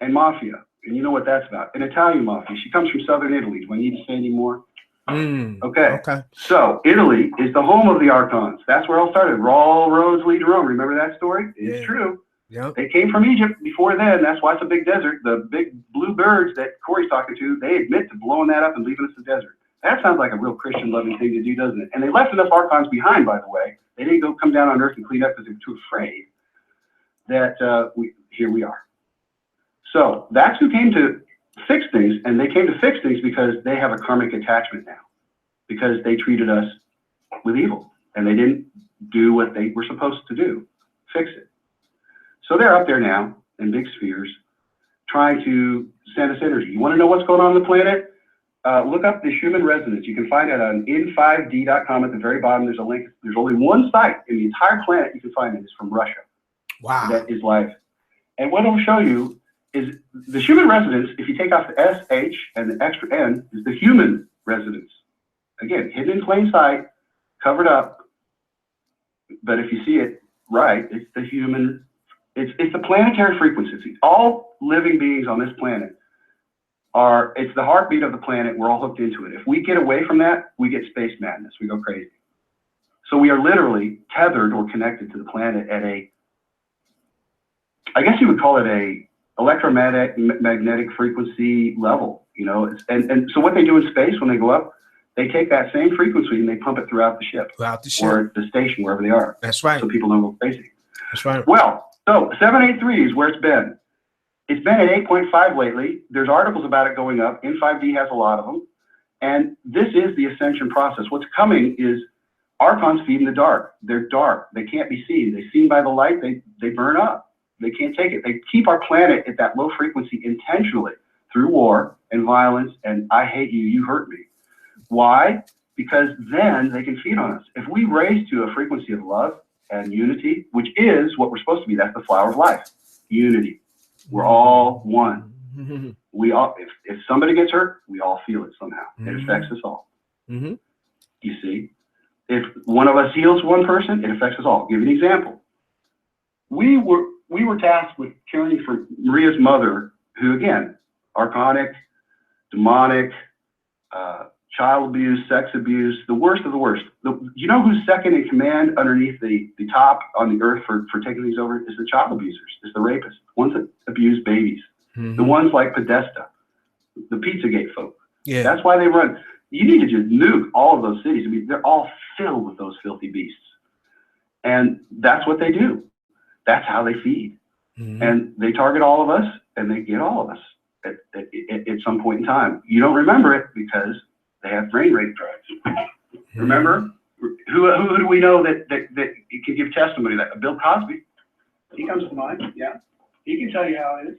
and mafia. And you know what that's about. An Italian mafia. She comes from southern Italy. Do I need to say any more? Okay. So Italy is the home of the Archons. That's where it all started. All roads lead to Rome. Remember that story? It's true. Yep. They came from Egypt before then. That's why it's a big desert. The big blue birds that Corey's talking to, they admit to blowing that up and leaving us the desert. That sounds like a real Christian-loving thing to do, doesn't it? And they left enough Archons behind, by the way. They didn't go come down on Earth and clean up because they were too afraid that here we are. So that's who came to fix things, and they came to fix things because they have a karmic attachment now, because they treated us with evil, and they didn't do what they were supposed to do, fix it. So they're up there now in big spheres trying to send us energy. You want to know what's going on the planet? Look up the human resonance. You can find it on in5d.com. At the very bottom, there's a link. There's only one site in the entire planet you can find it. It's from Russia. Wow. That is live. And what it'll show you is the human resonance. If you take off the SH and the extra N, is the human resonance. Again, hidden in plain sight, covered up. But if you see it right, it's the human. It's the planetary frequency. All living beings on this planet it's the heartbeat of the planet. We're all hooked into it. If we get away from that, we get space madness. We go crazy. So we are literally tethered or connected to the planet at I guess you would call it a electromagnetic frequency level, you know. And so what they do in space when they go up, they take that same frequency and they pump it throughout the ship. Or the station, wherever they are. That's right. So people don't go crazy. That's right. Well, so 783 is where it's been. It's been at 8.5 lately. There's articles about it going up. In5D has a lot of them. And this is the ascension process. What's coming is Archons feed in the dark. They're dark. They can't be seen. They're seen by the light. They burn up. They can't take it. They keep our planet at that low frequency intentionally through war and violence and I hate you, you hurt me. Why? Because then they can feed on us. If we raise to a frequency of love and unity, which is what we're supposed to be, that's the flower of life, unity. We're all one. We all, if somebody gets hurt, we all feel it somehow. It affects us all. You see, if one of us heals one person, it affects us all. I'll give you an example. We were tasked with caring for Maria's mother, who again, archonic, demonic, child abuse, sex abuse, the worst of the worst. You know who's second in command underneath the top on the earth for taking these over? Is the child abusers, is the rapists, ones that abuse babies. The ones like Podesta, the Pizzagate folk. Yeah. That's why they run. You need to just nuke all of those cities. I mean, they're all filled with those filthy beasts. And that's what they do. That's how they feed. And they target all of us and they get all of us at some point in time. You don't remember it because they have brain rape drugs. Remember? Who do we know that can give testimony? That Bill Cosby. He comes to mind. Yeah. He can tell you how it is.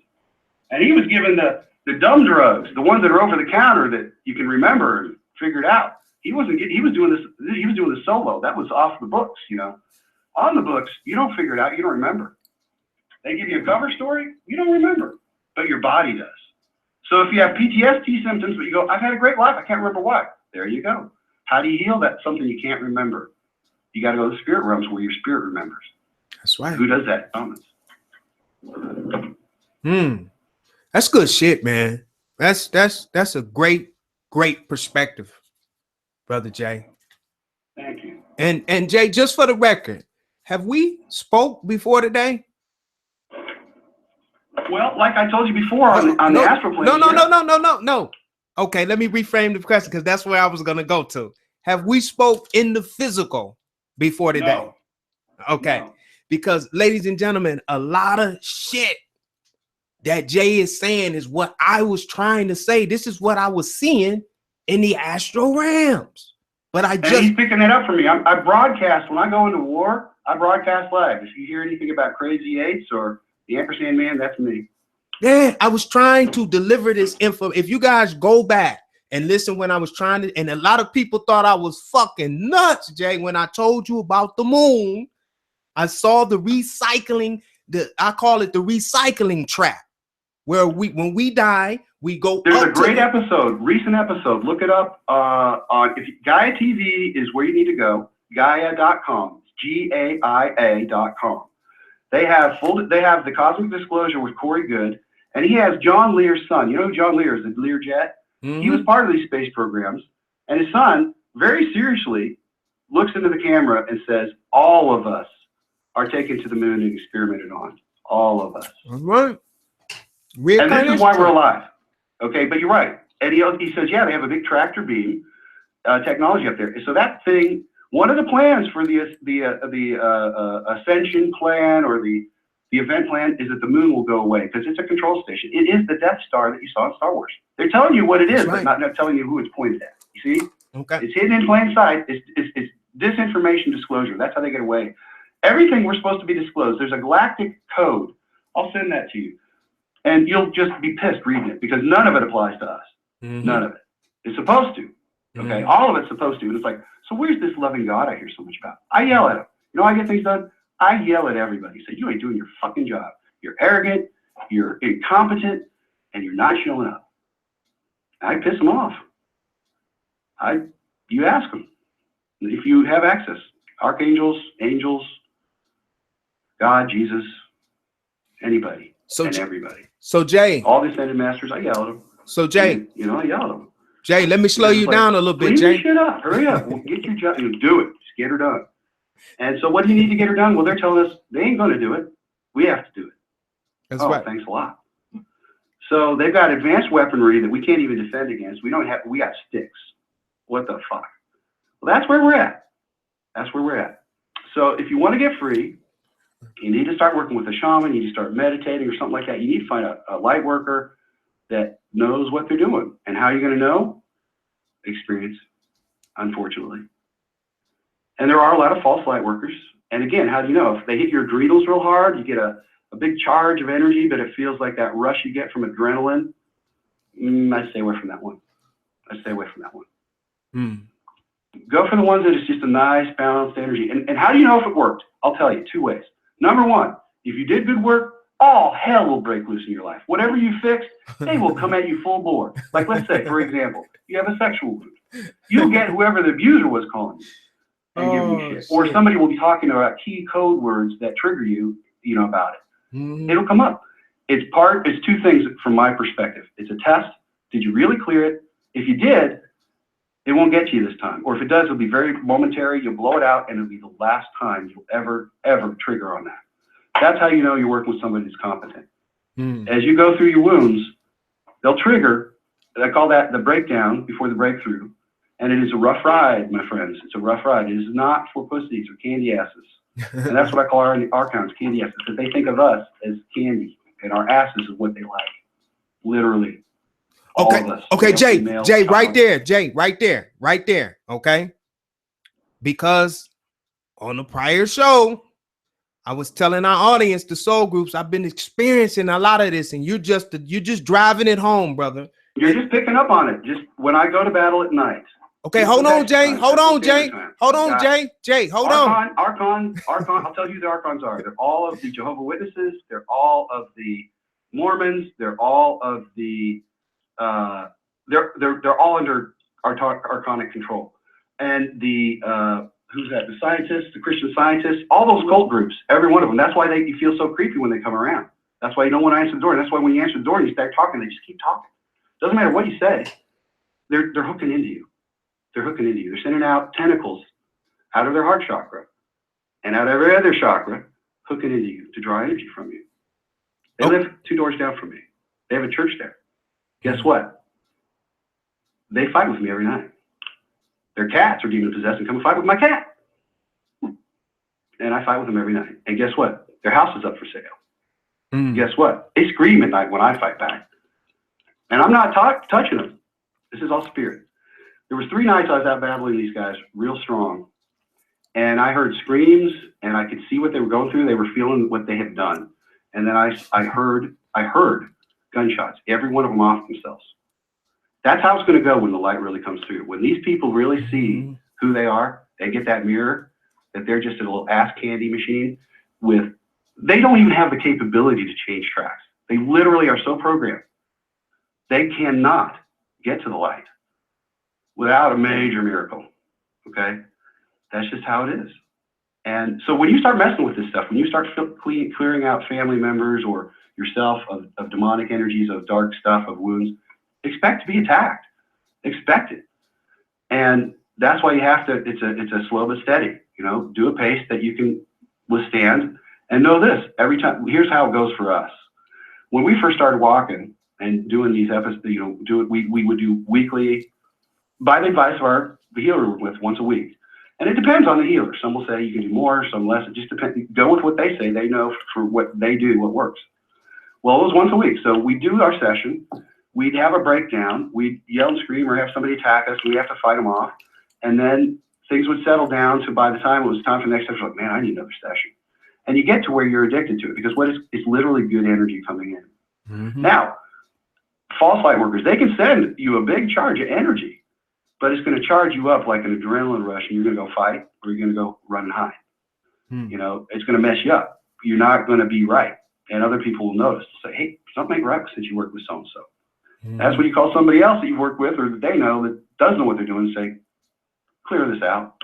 And he was given the dumb drugs, the ones that are over the counter that you can remember and figure it out. He was doing this solo. That was off the books, you know. On the books, you don't figure it out, you don't remember. They give you a cover story, you don't remember, but your body does. So if you have PTSD symptoms, but you go, I've had a great life, I can't remember why. There you go. How do you heal that? Something you can't remember. You got to go to the spirit realms where your spirit remembers. That's right. Who does that? Thomas. That's good shit, man. That's a great perspective, Brother Jay. Thank you. And Jay, just for the record, have we spoke before today? Well, like I told you before on the astral plane. No. Okay, let me reframe the question because that's where I was gonna go to. Have we spoke in the physical before today? No. Okay, no. Because ladies and gentlemen, a lot of shit that Jay is saying is what I was trying to say. This is what I was seeing in the astral realms. But he's picking it up for me. I broadcast when I go into war. I broadcast live. If you hear anything about Crazy Eights or the Ampersand Man, that's me. Yeah, I was trying to deliver this info. If you guys go back and listen when I was trying to, and a lot of people thought I was fucking nuts, Jay, when I told you about the moon. I saw the recycling, I call it the recycling trap. where when we die, we go. There's a great episode, recent episode. Look it up on Gaia TV is where you need to go. Gaia.com, GAIA.com. They have the Cosmic Disclosure with Corey Good, and he has John Lear's son. You know who John Lear is, the Learjet? He was part of these space programs, and his son very seriously looks into the camera and says, all of us are taken to the moon and experimented on. All of us. All right. And this is why we're alive. Okay, but you're right. And he says, yeah, they have a big tractor beam technology up there. So that thing, one of the plans for the ascension plan or the event plan is that the moon will go away because it's a control station. It is the Death Star that you saw in Star Wars. They're telling you what it is, but not telling you who it's pointed at. You see? Okay. It's hidden in plain sight. It's disinformation disclosure. That's how they get away. Everything we're supposed to be disclosed. There's a galactic code. I'll send that to you. And you'll just be pissed reading it because none of it applies to us. None of it. It's supposed to. Okay? All of it's supposed to. And it's like, so where's this loving God I hear so much about? I yell at him. You know how I get things done? I yell at everybody. Say, you ain't doing your fucking job. You're arrogant, you're incompetent, and you're not showing up. I piss them off. You ask them if you have access. Archangels, angels, God, Jesus, anybody, and everybody. So Jay, all the ascended masters, I yell at them. So Jay, I yell at them. Jay, let me slow you down a little bit, Jay. Shit up, hurry up, get your job, do it, just get her done. And so, what do you need to get her done? Well, they're telling us they ain't going to do it. We have to do it. That's right. Thanks a lot. So they've got advanced weaponry that we can't even defend against. We got sticks. What the fuck? Well, that's where we're at. That's where we're at. So if you want to get free, you need to start working with a shaman. You need to start meditating or something like that. You need to find a light worker that knows what they're doing. And how are you going to know? Experience, unfortunately. And there are a lot of false light workers. And again, how do you know? If they hit your adrenals real hard, you get a big charge of energy, but it feels like that rush you get from adrenaline. I stay away from that one. Go for the ones that is just a nice, balanced energy. And how do you know if it worked? I'll tell you, 2 ways. Number one, if you did good work, all hell will break loose in your life. Whatever you fixed, they will come at you full bore. Like, let's say, for example, you have a sexual wound. You'll get whoever the abuser was calling you and giving you shit. Or somebody will be talking about key code words that trigger you, about it. It'll come up. It's 2 things from my perspective. It's a test. Did you really clear it? If you did, it won't get to you this time. Or if it does, it'll be very momentary. You'll blow it out, and it'll be the last time you'll ever trigger on that. That's how you know you're working with somebody who's competent. As you go through your wounds, they'll trigger. I call that the breakdown before the breakthrough. And it is a rough ride, my friends. It's a rough ride. It is not for pussies or candy asses. And that's what I call our Archons, candy asses, because they think of us as candy, and our asses is what they like, literally. Okay, Jay, right there. Okay, because on the prior show, I was telling our audience, the soul groups, I've been experiencing a lot of this, and you're just driving it home, brother. You're just picking up on it. Just when I go to battle at night. Okay, hold on, Jay. Hold on, Jay. Hold on. Archon. I'll tell you who the Archons are. They're all of the Jehovah's Witnesses. They're all of the Mormons. They're all of the. They're all under Archonic control. And the who's that? The scientists, the Christian scientists, all those cult groups, every one of them. That's why you feel so creepy when they come around. That's why you don't want to answer the door. That's why when you answer the door and you start talking, they just keep talking. Doesn't matter what you say. They're hooking into you. They're sending out tentacles out of their heart chakra and out of every other chakra, hooking into you to draw energy from you. They live 2 doors down from me. They have a church there. Guess what? They fight with me every night. Their cats are demon possessed and come and fight with my cat. And I fight with them every night. And guess what? Their house is up for sale. Guess what? They scream at night when I fight back. And I'm not touching them. This is all spirit. There was 3 nights I was out battling these guys real strong. And I heard screams, and I could see what they were going through. They were feeling what they had done. And then I heard gunshots, every one of them off themselves. That's how it's going to go when the light really comes through. When these people really see who they are, they get that mirror, that they're just a little ass candy machine they don't even have the capability to change tracks. They literally are so programmed. They cannot get to the light without a major miracle. Okay? That's just how it is. And so when you start messing with this stuff, when you start clearing out family members or yourself of demonic energies, of dark stuff, of wounds, expect to be attacked. Expect it. And that's why you have to, it's a slow but steady, you know, do a pace that you can withstand. And know this, every time, here's how it goes for us. When we first started walking and doing these episodes, you know, we would do weekly, by the advice of our healer we're with, once a week. And it depends on the healer. Some will say you can do more, some less. It just depends. Go with what they say. They know for what they do, what works. Well, it was once a week. So we do our session. We'd have a breakdown. We'd yell and scream or have somebody attack us. We'd have to fight them off. And then things would settle down. So by the time it was time for the next session, like, man, I need another session. And you get to where you're addicted to it because it's literally good energy coming in. Mm-hmm. Now, false light workers, they can send you a big charge of energy, but it's going to charge you up like an adrenaline rush, and you're going to go fight or you're going to go run and hide. You know, it's going to mess you up. You're not going to be right. And other people will notice, say, hey, something ain't right since you work with so-and-so. That's when you call somebody else that you work with or that they know that does know what they're doing and say, clear this out.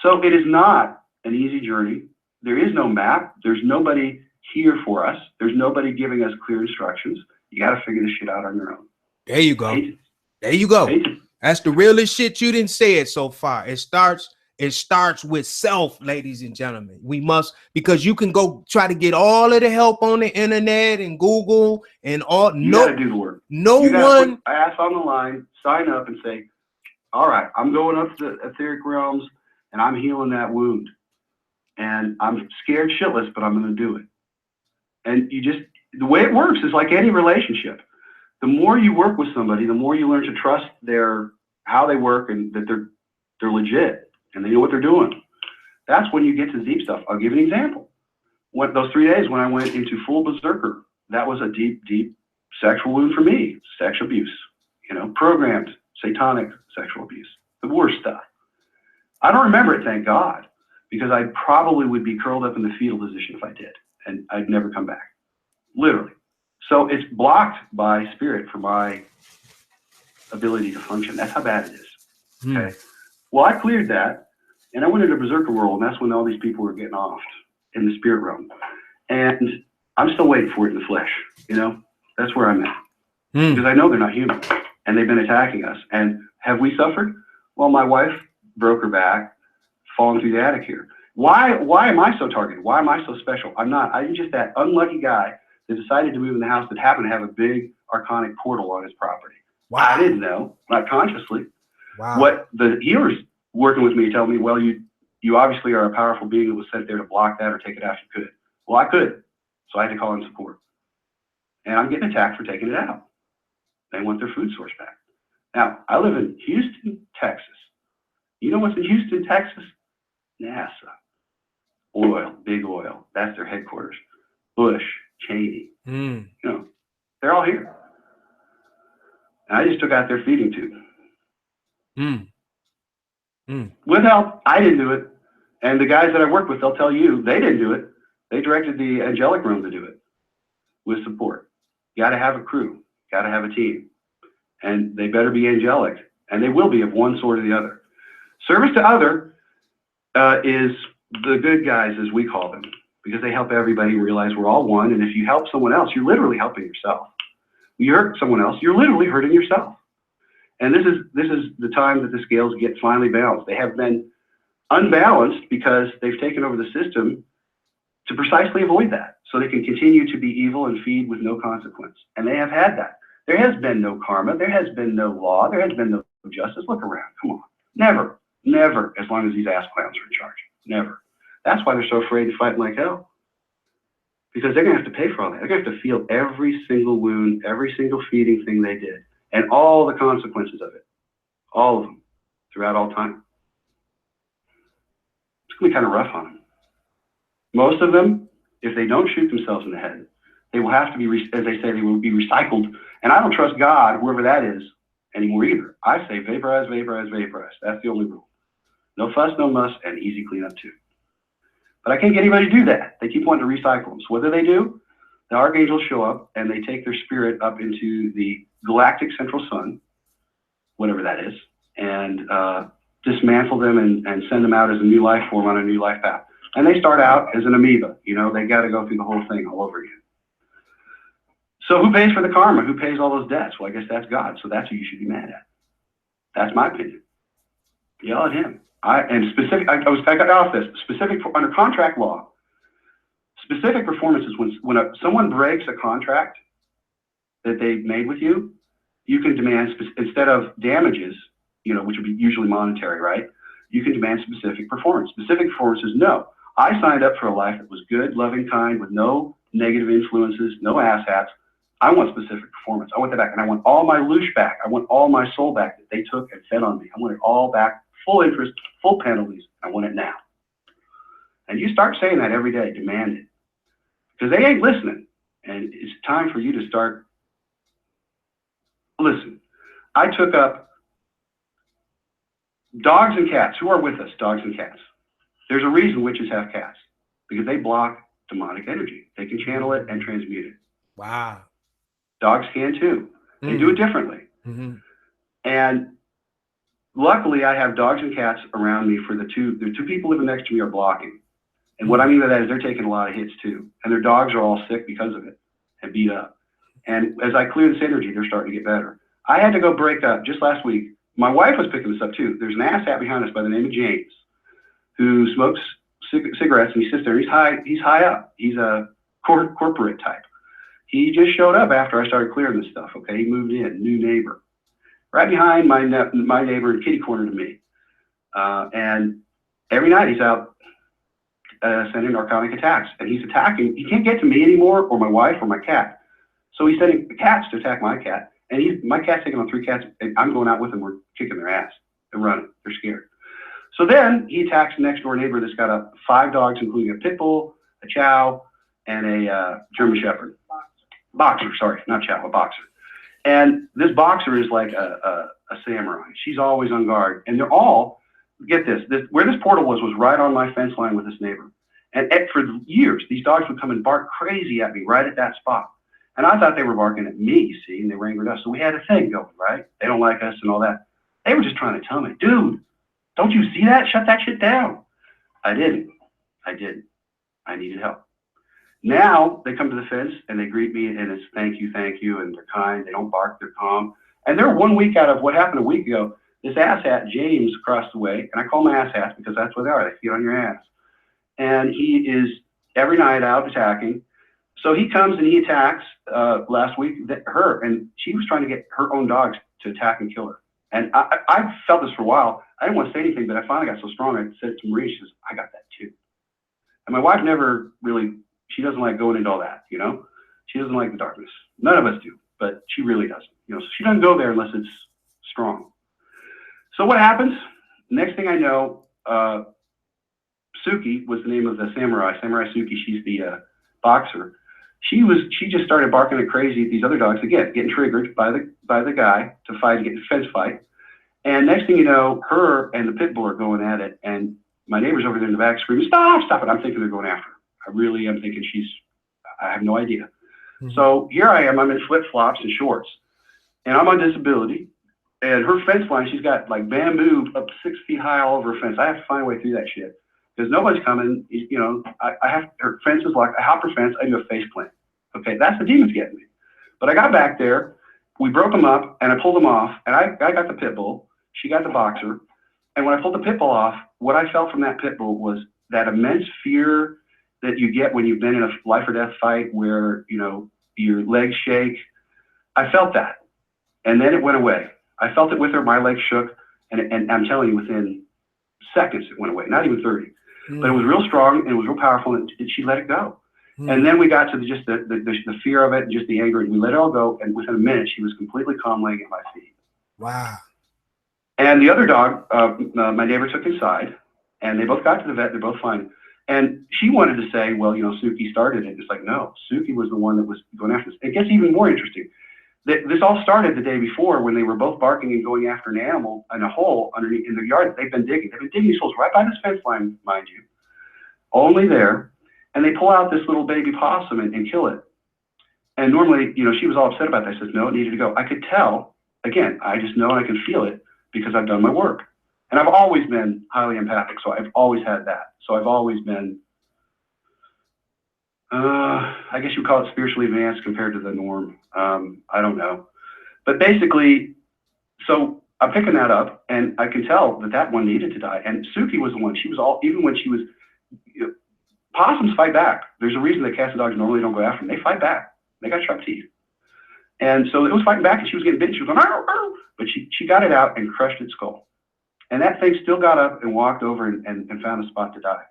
So it is not an easy journey. There is no map. There's nobody here for us. There's nobody giving us clear instructions. You got to figure this shit out on your own. There you go. There you go. That's the realest shit you didn't say it so far. It starts with self, ladies and gentlemen. We must, because you can go try to get all of the help on the internet and Google and all. You got to do the work. No one. Put ass on the line, sign up and say, all right, I'm going up to the etheric realms and I'm healing that wound. And I'm scared shitless, but I'm going to do it. And the way it works is like any relationship. The more you work with somebody, the more you learn to trust how they work and that they're legit and they know what they're doing. That's when you get to the deep stuff. I'll give you an example. Those 3 days when I went into full berserker, that was a deep, deep sexual wound for me. Sexual abuse, you know, programmed satanic sexual abuse, the worst stuff. I don't remember it, thank God, because I probably would be curled up in the fetal position if I did, and I'd never come back, literally. So it's blocked by spirit for my ability to function. That's how bad it is. Okay. Well, I cleared that, and I went into berserker world, and that's when all these people were getting off in the spirit realm. And I'm still waiting for it in the flesh, you know? That's where I'm at. Because I know they're not human, and they've been attacking us. And have we suffered? Well, my wife broke her back, falling through the attic here. Why am I so targeted? Why am I so special? I'm not. I'm just that unlucky guy that decided to move in the house that happened to have a big archonic portal on his property. Wow. I didn't know, not consciously. Wow. What the healers working with me tell me, well, you obviously are a powerful being that was sent there to block that or take it out if you could. Well, I could, so I had to call in support. And I'm getting attacked for taking it out. They want their food source back. Now, I live in Houston, Texas. You know what's in Houston, Texas? NASA. Oil, big oil. That's their headquarters. Bush, Cheney. You know, they're all here. And I just took out their feeding tube. With help, I didn't do it. And the guys that I work with, they'll tell you they didn't do it. They directed the angelic room to do it with support. You got to have a crew. Got to have a team. And they better be angelic. And they will be of one sort or the other. Service to other is the good guys, as we call them, because they help everybody realize we're all one. And if you help someone else, you're literally helping yourself. You hurt someone else, you're literally hurting yourself. And this is the time that the scales get finally balanced. They have been unbalanced because they've taken over the system to precisely avoid that, so they can continue to be evil and feed with no consequence. And they have had that. There has been no karma. There has been no law. There has been no justice. Look around. Come on. Never, never, as long as these ass clowns are in charge. Never. That's why they're so afraid to fight like hell. Because they're going to have to pay for all that. They're going to have to feel every single wound, every single feeding thing they did, and all the consequences of it. All of them, throughout all time. It's going to be kind of rough on them. Most of them, if they don't shoot themselves in the head, they will have to be, as they say, they will be recycled. And I don't trust God, whoever that is, anymore either. I say vaporize, vaporize, vaporize. That's the only rule. No fuss, no muss, and easy cleanup too. But I can't get anybody to do that. They keep wanting to recycle them. So what do? the archangels show up and they take their spirit up into the galactic central sun, whatever that is, and dismantle them and send them out as a new life form on a new life path. And they start out as an amoeba, you know, they got to go through the whole thing all over again. So who pays for the karma? Who pays all those debts? Well, I guess that's God. So that's who you should be mad at. That's my opinion. Yell at him. I got off this. Specific under contract law, specific performance is when someone breaks a contract that they made with you, you can demand, instead of damages, you know, which would be usually monetary, right? You can demand specific performance. Specific performance is no. I signed up for a life that was good, loving, kind, with no negative influences, no asshats. I want specific performance. I want that back, and I want all my loosh back. I want all my soul back that they took and fed on me. I want it all back, full interest, full penalties. I want it now. And you start saying that every day, demand it. Because they ain't listening. And it's time for you to start. Listen, I took up dogs and cats. Who are with us, dogs and cats? There's a reason witches have cats. Because they block demonic energy. They can channel it and transmute it. Wow. Dogs can too. They do it differently. And luckily, I have dogs and cats around me for the two people living next to me are blocking. And what I mean by that is they're taking a lot of hits too. And their dogs are all sick because of it and beat up. And as I clear this energy, they're starting to get better. I had to go break up just last week. My wife was picking this up too. There's an asshat behind us by the name of James who smokes cigarettes, and he sits there. He's high up. He's a corporate type. He just showed up after I started clearing this stuff. Okay, he moved in, new neighbor, right behind my neighbor in kitty corner to me. And every night he's out sending narcotic attacks, and he's attacking. He can't get to me anymore, or my wife, or my cat. So he's sending the cats to attack my cat, and my cat's taking on 3 cats. And I'm going out with them. We're kicking their ass. They're running. They're scared. So then he attacks the next door neighbor that's got 5 dogs, including a pit bull, a chow, and a German shepherd. Boxer, sorry, not chow, a boxer. And this boxer is like a samurai. She's always on guard. And they're all, get this, where this portal was right on my fence line with this neighbor. And for years, these dogs would come and bark crazy at me right at that spot. And I thought they were barking at me, see, and they were angry at us. So we had a thing going, right? They don't like us and all that. They were just trying to tell me, dude, don't you see that? Shut that shit down. I didn't. I needed help. Now they come to the fence and they greet me, and it's thank you, and they're kind. They don't bark, they're calm. And they're 1 week out of what happened a week ago. This asshat, James, across the way, and I call them asshats because that's what they are. They feed on your ass. And he is every night out attacking. So he comes and he attacks last week her, and she was trying to get her own dogs to attack and kill her. And I felt this for a while. I didn't want to say anything, but I finally got so strong. I said to Marie, she says, I got that too. And my wife never really, she doesn't like going into all that, you know? She doesn't like the darkness. None of us do, but she really doesn't. You know, so she doesn't go there unless it's strong. So what happens? Next thing I know, Suki was the name of the samurai Suki. She's the boxer. She just started barking like crazy at these other dogs, again, getting triggered by the guy to fight, get a fence fight. And next thing you know, her and the pit bull are going at it, and my neighbor's over there in the back screaming, stop it. I'm thinking they're going after her. I really am thinking I have no idea. So here I am, I'm in flip-flops and shorts, and I'm on disability, and her fence line, she's got like bamboo up 6 feet high all over her fence. I have to find a way through that shit because nobody's coming. You know, I have, her fence is locked. I hop her fence, I do a face plant. Okay, that's the demons getting me. But I got back there, we broke them up, and I pulled them off, and I got the pit bull, she got the boxer, and when I pulled the pit bull off, what I felt from that pit bull was that immense fear that you get when you've been in a life or death fight where, you know, your legs shake. I felt that. And then it went away. I felt it with her, my legs shook, and I'm telling you, within seconds it went away, not even 30. But it was real strong, and it was real powerful, and she let it go. And then we got to just the fear of it, and just the anger, and we let it all go, and within a minute, she was completely calm laying at my feet. Wow. And the other dog, my neighbor took inside, and they both got to the vet, they're both fine. And she wanted to say, well, you know, Suki started it. It's like, no, Suki was the one that was going after this. It gets even more interesting. This all started the day before when they were both barking and going after an animal in a hole underneath in the yard that they've been digging. They've been digging these holes right by this fence line, mind you, only there. And they pull out this little baby possum and kill it. And normally, you know, she was all upset about that. I said, no, it needed to go. I could tell, again, I just know and I can feel it because I've done my work. And I've always been highly empathic, so I've always had that. So I've always been, I guess you would call it spiritually advanced compared to the norm. I don't know. But basically, so I'm picking that up, and I can tell that that one needed to die. And Suki was the one. She was all, even when she was, you know, possums fight back. There's a reason that cats and dogs normally don't go after them. They fight back. They got sharp teeth. And so it was fighting back, and she was getting bitten. She was going, arr, arr, but she got it out and crushed its skull. And that thing still got up and walked over and found a spot to die.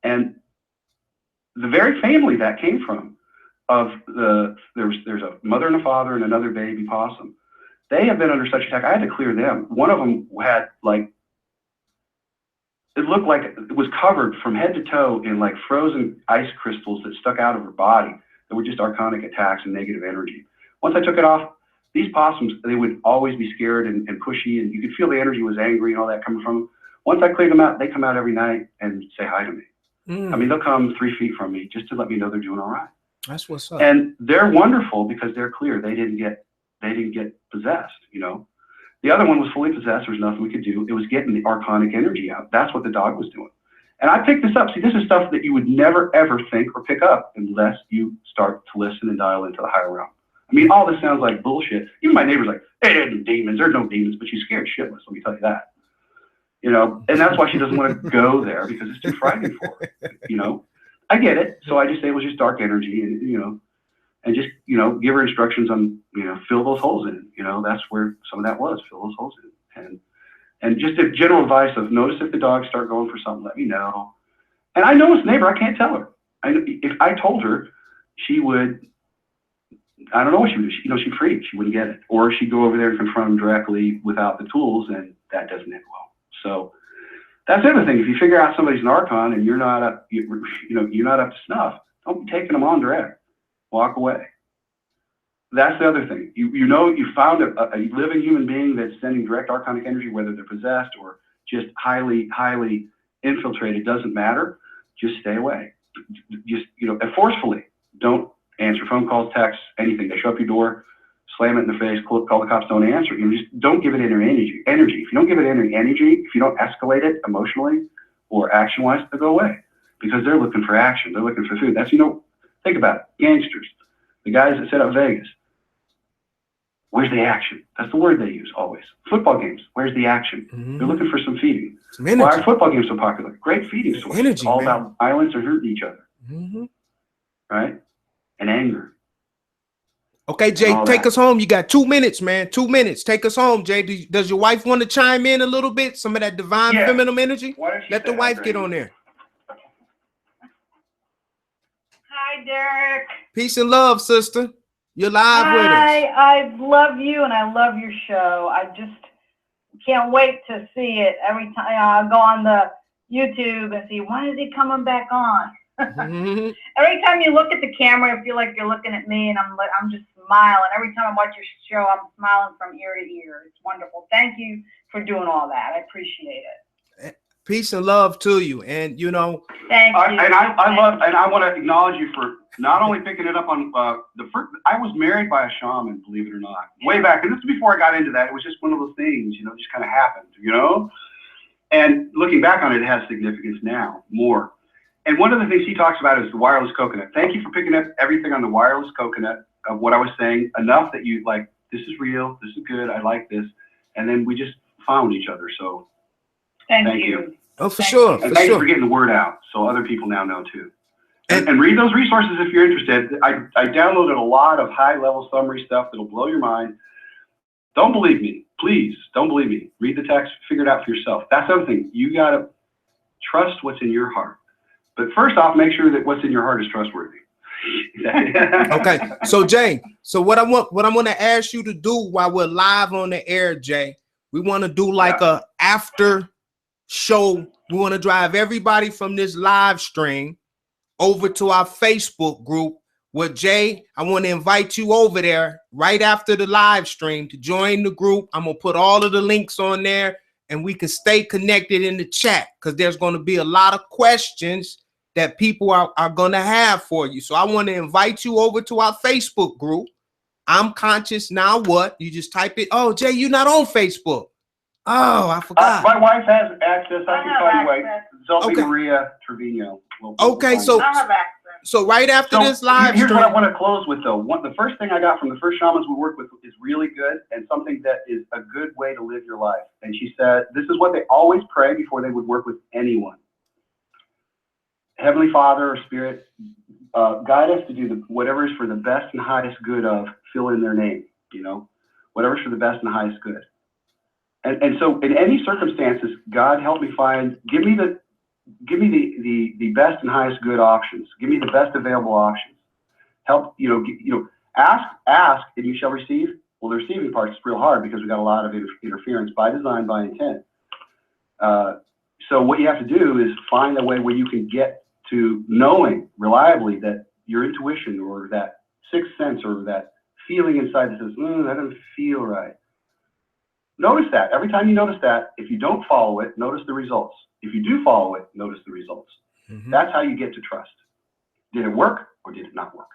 And the very family that came from, there's a mother and a father and another baby possum. They have been under such attack. I had to clear them. One of them had like, it looked like it was covered from head to toe in like frozen ice crystals that stuck out of her body that were just archonic attacks and negative energy. Once I took it off, these possums, they would always be scared and pushy, and you could feel the energy was angry and all that coming from them. Once I cleared them out, they come out every night and say hi to me. I mean, they'll come 3 feet from me just to let me know they're doing all right. That's what's up. And they're wonderful because they're clear. They didn't get possessed, you know. The other one was fully possessed. There was nothing we could do. It was getting the archonic energy out. That's what the dog was doing. And I picked this up. See, this is stuff that you would never, ever think or pick up unless you start to listen and dial into the higher realm. I mean, all this sounds like bullshit. Even my neighbor's like, hey, there's no demons. There's no demons, but she's scared shitless. Let me tell you that. You know, and that's why she doesn't want to go there because it's too frightening for her. You know, I get it. So I just say it was just dark energy, and you know, and just, you know, give her instructions on, you know, fill those holes in. You know, that's where some of that was, fill those holes in. And just a general advice of notice if the dogs start going for something, let me know. And I know this neighbor, I can't tell her. If I told her, she would, I don't know what she would do. You know, she'd freak. She wouldn't get it. Or she'd go over there and confront them directly without the tools, and that doesn't end well. So that's the other thing. If you figure out somebody's an Archon and you're not up, you're not up to snuff, don't be taking them on direct. Walk away. That's the other thing. You know, you found a living human being that's sending direct archonic energy, whether they're possessed or just highly, highly infiltrated, doesn't matter. Just stay away. Just, you know, and forcefully. Don't answer phone calls, texts, anything. They show up your door, slam it in the face, call the cops, don't answer. You just don't give it any energy. If you don't give it any energy, if you don't escalate it emotionally or action-wise, they'll go away because they're looking for action. They're looking for food. That's, you know, think about it. Gangsters, the guys that set up Vegas. Where's the action? That's the word they use always. Football games, where's the action? They're looking for some feeding. Why are football games so popular? Great feeding source. It's all about violence or hurting each other. Right? And anger. Okay, Jay, take us home. You got 2 minutes, man. 2 minutes. Take us home, Jay. Does your wife want to chime in a little bit? Some of that divine feminine energy? Let the wife get on there. Hi, Derek. Peace and love, sister. You're live with us. I love you and I love your show. I just can't wait to see it. Every time I go on the YouTube and see, when is he coming back on? Every time you look at the camera, I feel like you're looking at me, and I'm just smiling. Every time I watch your show, I'm smiling from ear to ear. It's wonderful. Thank you for doing all that. I appreciate it. Peace and love to you. And you know, thank you. And I want to acknowledge you for not only picking it up on the first. I was married by a shaman, believe it or not, way back. And this is before I got into that. It was just one of those things, you know, just kind of happened, you know. And looking back on it, it has significance now more. And one of the things he talks about is the wireless coconut. Thank you for picking up everything on the wireless coconut of what I was saying, enough that you like, this is real, this is good, I like this. And then we just found each other. So thank you. Oh, for sure. And thank you for getting the word out so other people now know too. And read those resources if you're interested. I downloaded a lot of high-level summary stuff that'll blow your mind. Don't believe me. Please, don't believe me. Read the text, figure it out for yourself. That's the other thing. You got to trust what's in your heart. But first off, make sure that what's in your heart is trustworthy. Okay. So Jay, so what I'm going to ask you to do while we're live on the air, Jay, we want to do like a after show. We want to drive everybody from this live stream over to our Facebook group where, Jay, I want to invite you over there right after the live stream to join the group. I'm going to put all of the links on there and we can stay connected in the chat because there's going to be a lot of questions that people are going to have for you. So I want to invite you over to our Facebook group. I'm conscious now. What? You just type it. Oh, Jay, you're not on Facebook. Oh, I forgot. My wife has access. I can find you. Zoe Okay. Maria Trevino. Okay, so I have access. so right after this live here's stream, what I want to close with, though. The first thing I got from the first shamans we worked with is really good and something that is a good way to live your life. And she said, this is what they always pray before they would work with anyone. Heavenly Father or Spirit, guide us to do whatever is for the best and highest good of, fill in their name, you know, whatever's for the best and highest good. And so in any circumstances, God help me find, give me the best and highest good options. Give me the best available options. Help, ask and you shall receive. Well, the receiving part is real hard because we got a lot of interference by design, by intent. So what you have to do is find a way where you can get to knowing reliably that your intuition or that sixth sense or that feeling inside that says, that doesn't feel right. Notice that. Every time you notice that, if you don't follow it, notice the results. If you do follow it, notice the results. Mm-hmm. That's how you get to trust. Did it work or did it not work?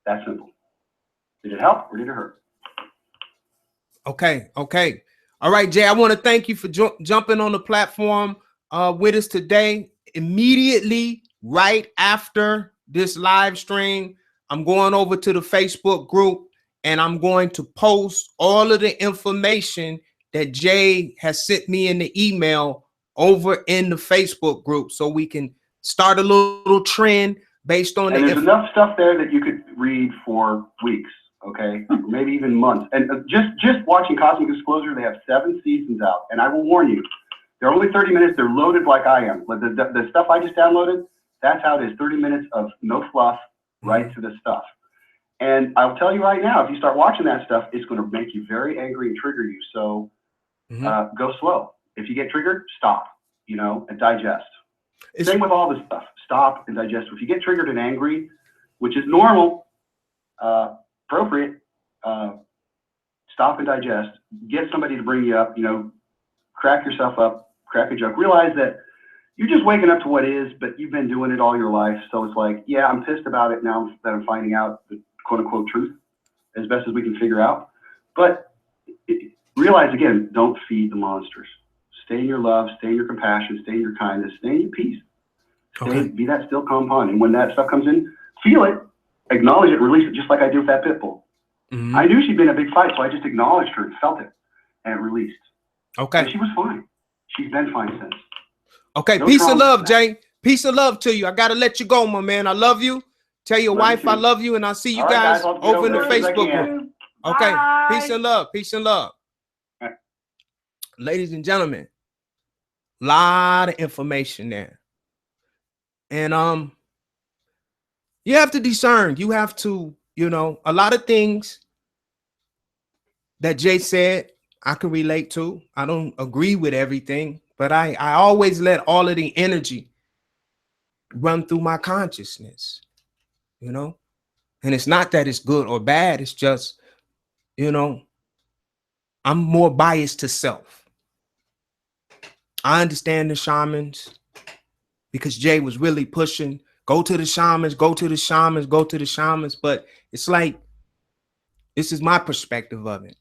That simple. Did it help or did it hurt? Okay. All right, Jay, I want to thank you for jumping on the platform with us today. Immediately, right after this live stream, I'm going over to the Facebook group and I'm going to post all of the information that Jay has sent me in the email over in the Facebook group so we can start a little trend based on and there's enough stuff there that you could read for weeks, okay? Maybe even months. And just watching Cosmic Disclosure, they have 7 seasons out. And I will warn you, they're only 30 minutes. They're loaded like I am. Like the stuff I just downloaded, that's how it is. 30 minutes of no fluff, right to the stuff. And I'll tell you right now, if you start watching that stuff, it's going to make you very angry and trigger you. So go slow. If you get triggered, stop, and digest. Same with all this stuff. Stop and digest. If you get triggered and angry, which is normal, appropriate, stop and digest. Get somebody to bring you up, crack yourself up, crack a joke. Realize that you're just waking up to what is, but you've been doing it all your life. So it's like, yeah, I'm pissed about it now that I'm finding out the quote unquote truth as best as we can figure out. But realize again, don't feed the monsters. Stay in your love, stay in your compassion, stay in your kindness, stay in your peace. Be that still, calm pond. And when that stuff comes in, feel it, acknowledge it, release it, just like I do with that pit bull. Mm-hmm. I knew she'd been in a big fight, so I just acknowledged her and felt it, and it released. Okay. And she was fine. She's been fine since. Okay, no peace and love, Jay. Peace and love to you. I got to let you go, my man. I love you. Tell your wife I love you, and I'll see you guys over in the Facebook group. Okay, bye. Peace and love. Peace and love. Right. Ladies and gentlemen, a lot of information there. And you have to discern. You have to, a lot of things that Jay said I can relate to. I don't agree with everything, but I always let all of the energy run through my consciousness, and it's not that it's good or bad. It's just, I'm more biased to self. I understand the shamans because Jay was really pushing, go to the shamans, go to the shamans, go to the shamans. But it's like, this is my perspective of it.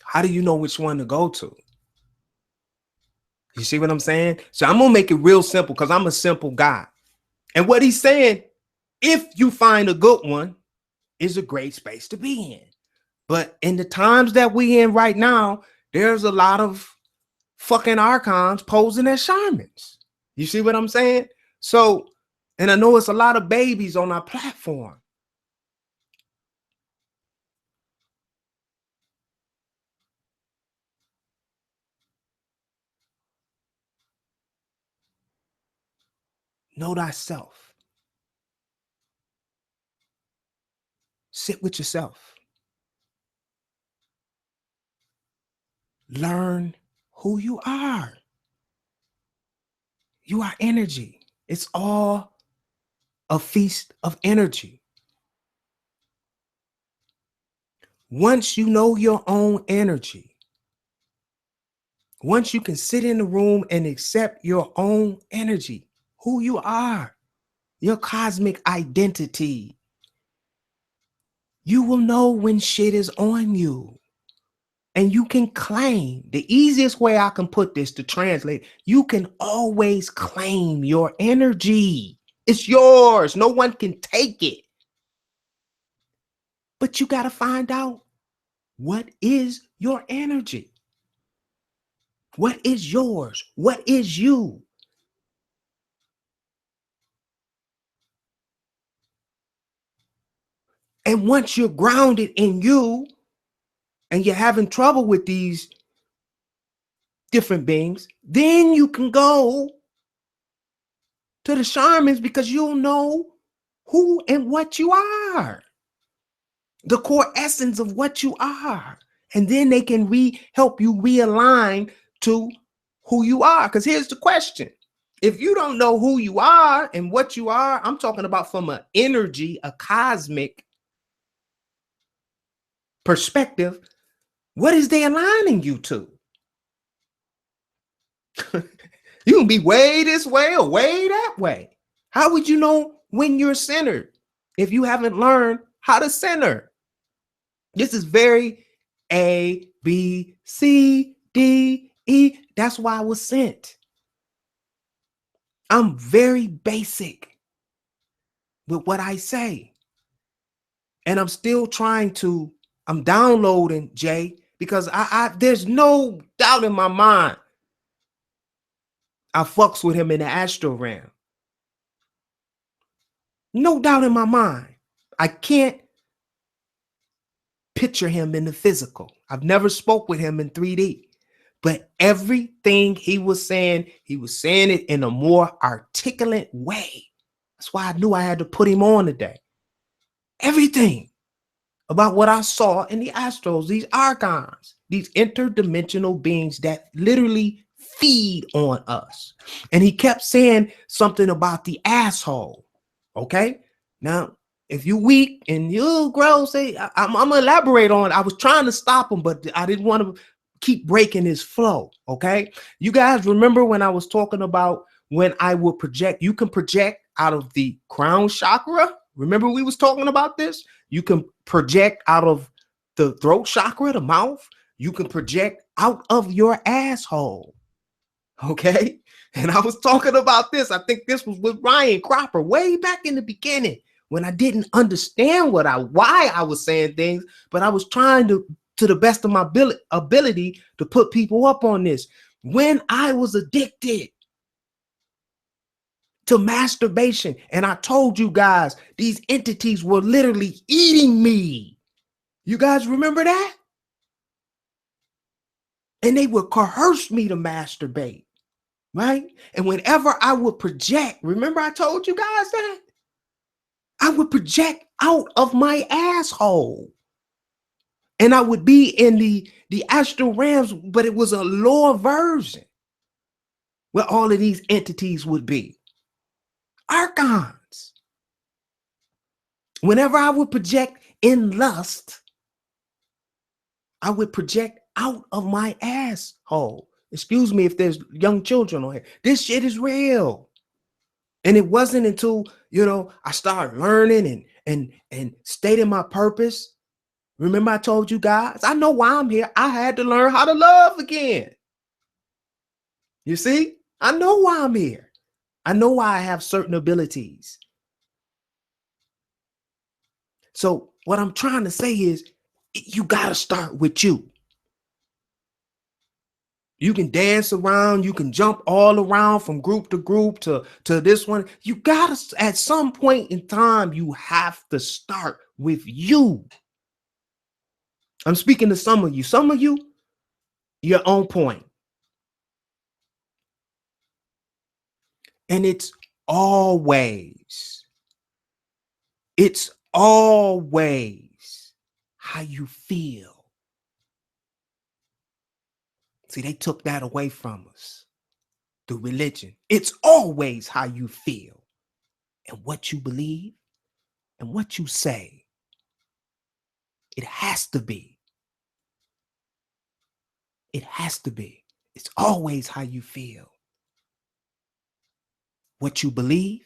How do you know which one to go to? You see what I'm saying? So I'm going to make it real simple because I'm a simple guy. And what he's saying, if you find a good one, is a great space to be in. But in the times that we in right now, there's a lot of fucking archons posing as shamans. You see what I'm saying? So, and I know it's a lot of babies on our platform. Know thyself. Sit with yourself. Learn who you are. You are energy. It's all a feast of energy. Once you know your own energy, Once you can sit in the room and accept your own energy, who you are, your cosmic identity, you will know when shit is on you. And you can claim, the easiest way I can put this to translate, you can always claim your energy. It's yours. No one can take it. But you got to find out, what is your energy? What is yours? What is you? And once you're grounded in you and you're having trouble with these different beings, then you can go to the shamans, because you'll know who and what you are, the core essence of what you are. And then they can help you realign to who you are. Because here's the question. If you don't know who you are and what you are, I'm talking about from an energy, a cosmic perspective, what is they aligning you to? You can be way this way or way that way. How would you know when you're centered if you haven't learned how to center? This is very A, B, C, D, E. That's why I was sent. I'm very basic with what I say. And I'm still I'm downloading, Jay, because there's no doubt in my mind I fucks with him in the astral realm. No doubt in my mind. I can't picture him in the physical. I've never spoke with him in 3D. But everything he was saying it in a more articulate way. That's why I knew I had to put him on today. Everything about what I saw in the astros, these archons, these interdimensional beings that literally feed on us. And he kept saying something about the asshole. Okay? Now, if you weak and you grow, say, I'm gonna elaborate on it. I was trying to stop him, but I didn't want to keep breaking his flow. Okay? You guys remember when I was talking about when I will project, you can project out of the crown chakra. Remember we was talking about this? You can project out of the throat chakra, the mouth. You can project out of your asshole. Okay? And I was talking about this. I think this was with Ryan Cropper way back in the beginning when I didn't understand why I was saying things, but I was trying to the best of my ability to put people up on this. When I was addicted to masturbation, and I told you guys, these entities were literally eating me. You guys remember that? And they would coerce me to masturbate, right? And whenever I would project, remember I told you guys that? I would project out of my asshole. And I would be in the astral realms, but it was a lower version where all of these entities would be. Archons. Whenever I would project in lust, I would project out of my asshole. Excuse me if there's young children on here. This shit is real. And it wasn't until, I started learning and stating my purpose. Remember I told you guys, I know why I'm here. I had to learn how to love again. You see, I know why I'm here. I know why I have certain abilities. So what I'm trying to say is you got to start with you. You can dance around, you can jump all around from group to group to this one. You got to, at some point in time, you have to start with you. I'm speaking to some of you. Some of you, you're on point. And it's always how you feel. See, they took that away from us. The religion. It's always how you feel and what you believe and what you say. It has to be. It has to be. It's always how you feel, what you believe,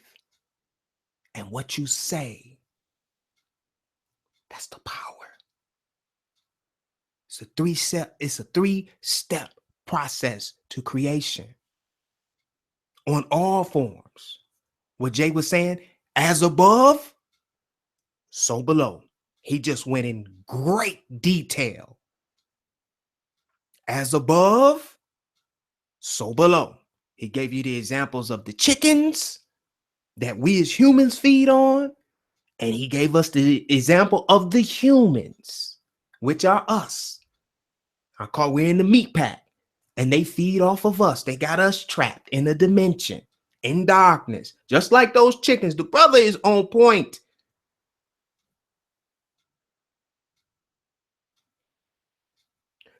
and what you say. That's the power. It's a three-step process to creation on all forms. What Jay was saying, as above, so below. He just went in great detail. As above, so below. He gave you the examples of the chickens that we as humans feed on, and he gave us the example of the humans, which are us. We're in the meat pack, and they feed off of us. They got us trapped in a dimension, in darkness, just like those chickens. The brother is on point.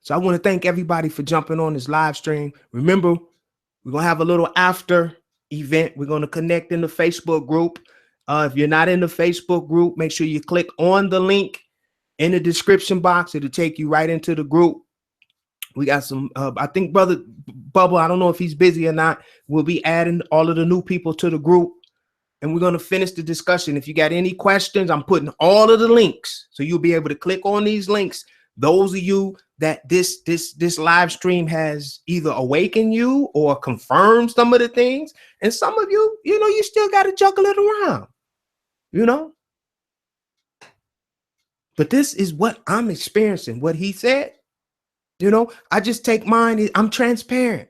So I want to thank everybody for jumping on this live stream. Remember, we're going to have a little after event. We're going to connect in the Facebook group. If you're not in the Facebook group, make sure you click on the link in the description box. It'll take you right into the group. We got some, I think Brother Bubba, I don't know if he's busy or not. We'll be adding all of the new people to the group, and we're going to finish the discussion. If you got any questions, I'm putting all of the links, so you'll be able to click on these links. Those of you that this live stream has either awakened you or confirmed some of the things, and some of you, you still got to juggle it around, But this is what I'm experiencing. What he said, I just take mine. I'm transparent.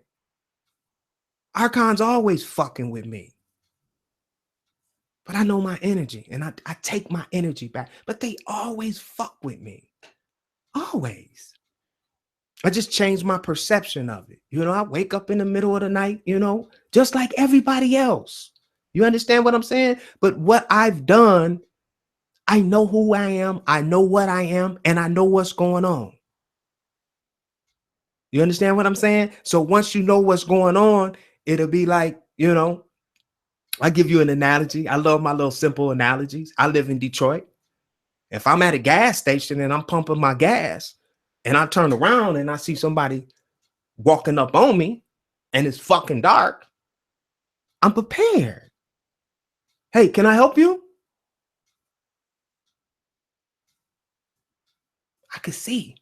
Archon's always fucking with me. But I know my energy, and I take my energy back. But they always fuck with me. Always. I just changed my perception of it. I wake up in the middle of the night, just like everybody else. You understand what I'm saying? But what I've done, I know who I am, I know what I am, and I know what's going on. You understand what I'm saying? So once you know what's going on, it'll be like, I give you an analogy. I love my little simple analogies. I live in Detroit. If I'm at a gas station and I'm pumping my gas, and I turn around and I see somebody walking up on me and it's fucking dark, I'm prepared. Hey, can I help you? I can see.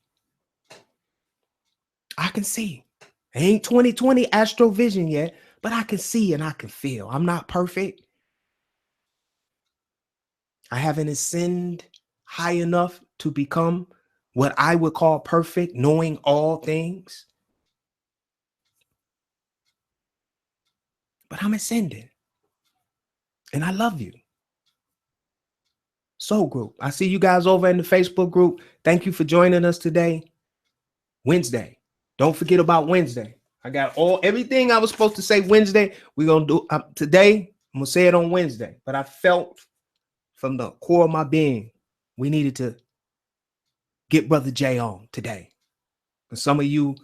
It ain't 2020 astrovision yet, but I can see and I can feel. I'm not perfect. I haven't ascended high enough to become what I would call perfect, knowing all things. But I'm ascending. And I love you. Soul Group. I see you guys over in the Facebook group. Thank you for joining us today. Wednesday. Don't forget about Wednesday. I got everything I was supposed to say Wednesday. We're going to do today. I'm going to say it on Wednesday. But I felt from the core of my being, we needed to get Brother Jay on today. For some of you,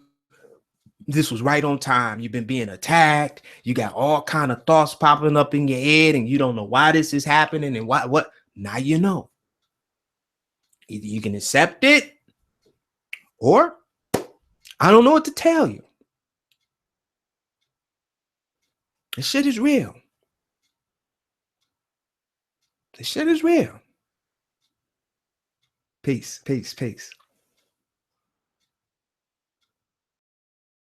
this was right on time. You've been being attacked. You got all kind of thoughts popping up in your head, and you don't know why this is happening and what. Now you know. Either you can accept it, or I don't know what to tell you. This shit is real. This shit is real. Peace, peace, peace.